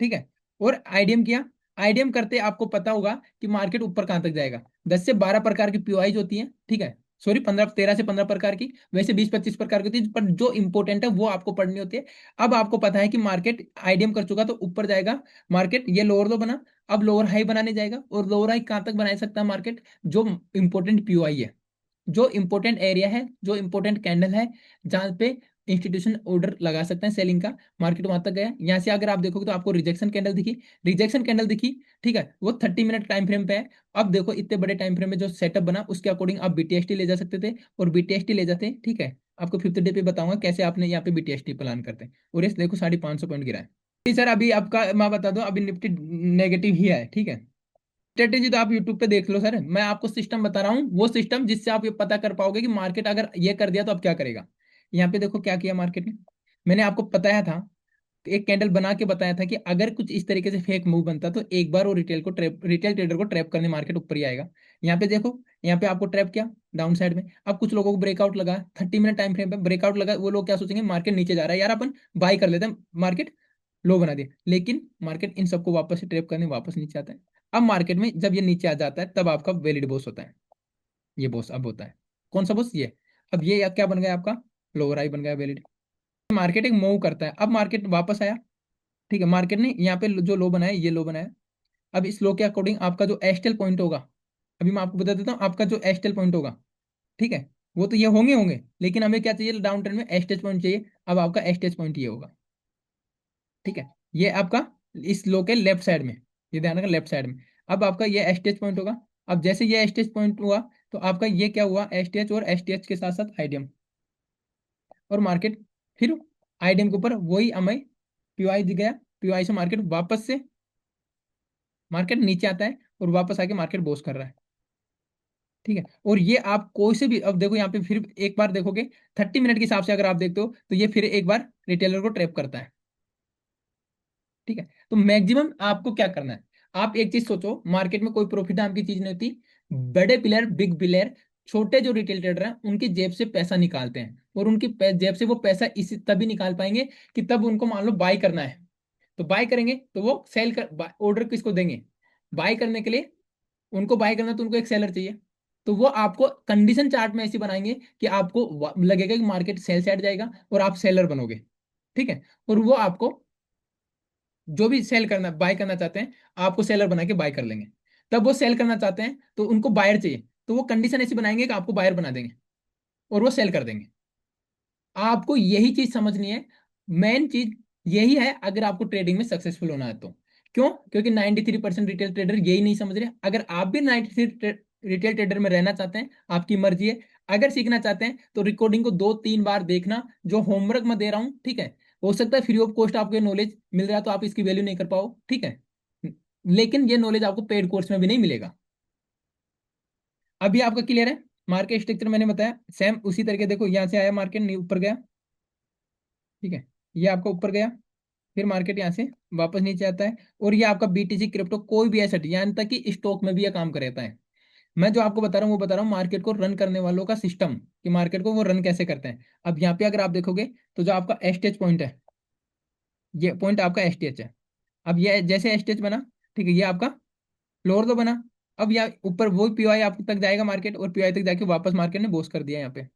ठीक है, और आईडीएम किया। आईडीएम करते आपको पता होगा कि मार्केट ऊपर कहां तक जाएगा। 10 से 12 प्रकार की पीओआई होती हैं, ठीक है, सॉरी 13 से 15 प्रकार की, वैसे 20-25 प्रकार की होती है, पर जो इंपॉर्टेंट है वो आपको पढ़नी होती है। अब आपको पता है कि मार्केट आईडीएम कर चुका, तो ऊपर जाएगा मार्केट, ये लोअर लो बना, अब लोअर हाई बनाने जाएगा, और लोअर हाई कहां तक बना सकता है मार्केट, जो इंपॉर्टेंट पीओआई है, जो इंपॉर्टेंट एरिया है, जो इंपॉर्टेंट कैंडल है, जहां पे इंस्टीट्यूशन ऑर्डर लगा सकते हैं सेलिंग का, मार्केट वहां तक गया। यहाँ से अगर आप देखोगे तो आपको रिजेक्शन कैंडल दिखी, रिजेक्शन कैंडल दिखी, ठीक है, वो 30 मिनट टाइम फ्रेम पे है। अब देखो इतने बड़े टाइम फ्रेम में जो सेटअप बना, उसके अकॉर्डिंग आप बीटीएसटी ले जा सकते थे, और बीटीएसटी ले जाते, ठीक है। आपको 5th डे पे बताऊंगा कैसे आपने यहाँ पे बीटीएसटी प्लान करते हैं। और ये देखो 550 पॉइंट गिरा है। जी सर, अभी आपका मैं बता दूं, अभी निफ्टी नेगेटिव ही है, ठीक है। स्ट्रेटेजी तो आप यूट्यूब पे देख लो सर, मैं आपको सिस्टम बता रहा हूँ, वो सिस्टम जिससे आप ये पता कर पाओगे कि मार्केट अगर ये कर दिया तो अब क्या करेगा। यहाँ पे देखो क्या किया मार्केट ने, मैंने आपको बताया था, एक कैंडल बना के बताया था कि अगर कुछ इस तरीके से फेक मूव बनता तो एक बार वो रिटेल ट्रेडर को ट्रैप करने मार्केट ऊपर ही आएगा। यहाँ पे देखो, यहाँ पे आपको ट्रैप किया डाउन साइड में। अब कुछ लोगों को ब्रेकआउट लगा, 30 मिनट टाइम फ्रेम पे ब्रेकआउट लगा, वो लोग क्या सोचेंगे, मार्केट नीचे जा रहा है यार, अपन बाय कर लेते हैं, मार्केट लो बना दिया। लेकिन मार्केट इन सबको वापस से ट्रैप करने वापस नीचे आता है। अब मार्केट में जब ये नीचे आ जाता है, तब आपका वैलिड बॉस होता है, ये बॉस अब होता है। कौन सा बॉस, ये। अब ये क्या बन गया आपका, लोअर हाई बन गया वैलिड। मार्केट एक मूव करता है, अब मार्केट वापस आया, ठीक है, मार्केट ने यहाँ पे जो लो बनाया, ये लो बनाया। अब इस लो के अकॉर्डिंग आपका जो एस्टेल पॉइंट होगा, अभी मैं आपको बता देता हूँ, आपका जो एस्टेल पॉइंट होगा, ठीक है, वो तो ये होंगे होंगे, लेकिन हमें क्या चाहिए, डाउन ट्रेंड में एस्टेज पॉइंट चाहिए। अब आपका एस्टेज पॉइंट ये होगा, ठीक है, ये आपका इस लो के लेफ्ट साइड में, ये ध्यान रखना लेफ्ट साइड में। अब आपका ये एस्टेज पॉइंट होगा। अब जैसे ये एस्टेज पॉइंट हुआ, तो आपका ये क्या हुआ, एसटीएच, और एसटीएच के साथ साथ आईडीएम, और मार्केट फिर आईडीएम के ऊपर वही हमें पीवाई दिख गया। पीवाई से मार्केट वापस से, मार्केट नीचे आता है, और वापस आके मार्केट बोस कर रहा है, ठीक है। और ये आप कोई से भी, अब देखो यहाँ पे फिर एक बार देखोगे, 30 मिनट के हिसाब से अगर आप देखते हो, तो ये फिर एक बार रिटेलर को ट्रैप करता है, ठीक है। तो मैक्सिमम आपको क्या करना है, आप एक चीज सोचो, मार्केट में कोई प्रॉफिट नाम की चीज नहीं होती। बड़े प्लेयर, बिग प्लेयर, छोटे जो रिटेल ट्रेडर हैं, उनकी जेब से पैसा निकालते हैं, और उनकी जेब से वो पैसा इसी तभी निकाल पाएंगे कि तब उनको मान लो बाय करना है, तो बाय करेंगे, तो वो सेल कर, ऑर्डर किसको देंगे, बाय करने के लिए। उनको बाय करना तो उनको एक सेलर चाहिए, तो वो आपको कंडीशन चार्ट में ऐसी बनाएंगे कि आपको लगेगा कि मार्केट सेल साइड जाएगा, और आप सेलर बनोगे, ठीक है। और वो आपको जो भी सेल करना, बाय करना चाहते हैं, आपको सेलर बना के बाय कर लेंगे। तब वो सेल करना चाहते हैं, तो उनको बायर चाहिए, तो वो कंडीशन ऐसी बनाएंगे कि आपको बायर बना देंगे, और वो सेल कर देंगे। आपको यही चीज समझनी है, मेन चीज यही है, अगर आपको ट्रेडिंग में सक्सेसफुल होना है तो। क्यों? क्योंकि 93% रिटेल ट्रेडर यही नहीं समझ रहे। अगर आप भी 93 रिटेल ट्रेडर में रहना चाहते हैं, आपकी मर्जी है। अगर सीखना चाहते हैं तो रिकॉर्डिंग को 2-3 बार देखना, जो होमवर्क मैं दे रहा हूँ, ठीक है। हो सकता है फ्री ऑफ कॉस्ट आपको नॉलेज मिल रहा है, तो आप इसकी वैल्यू नहीं कर पाओ, ठीक है, लेकिन ये नॉलेज आपको पेड कोर्स में भी नहीं मिलेगा। अभी आपका क्लियर है? मार्केट स्ट्रक्चर मैंने बताया सेम उसी तरीके, देखो यहाँ से आया मार्केट ऊपर गया, ठीक है, ये आपका ऊपर गया, फिर मार्केट यहाँ से वापस नीचे आता है, और ये आपका बीटीसी क्रिप्टो कोई भी एसेट, यहाँ तक कि स्टॉक में भी ये काम करता है। मैं जो आपको बता रहा हूँ वो बता रहा हूँ मार्केट को रन करने वालों का सिस्टम, कि मार्केट को वो रन कैसे करते हैं। अब यहाँ पे अगर आप देखोगे तो जो आपका एसटीएच पॉइंट है, ये पॉइंट आपका एसटीएच है। अब ये जैसे एसटीएच बना, ठीक है, ये आपका फ्लोर तो बना। अब यहाँ ऊपर वो पीओआई आप तक जाएगा मार्केट, और पीओआई तक जाके वापस मार्केट ने बोस कर दिया यहाँ पे।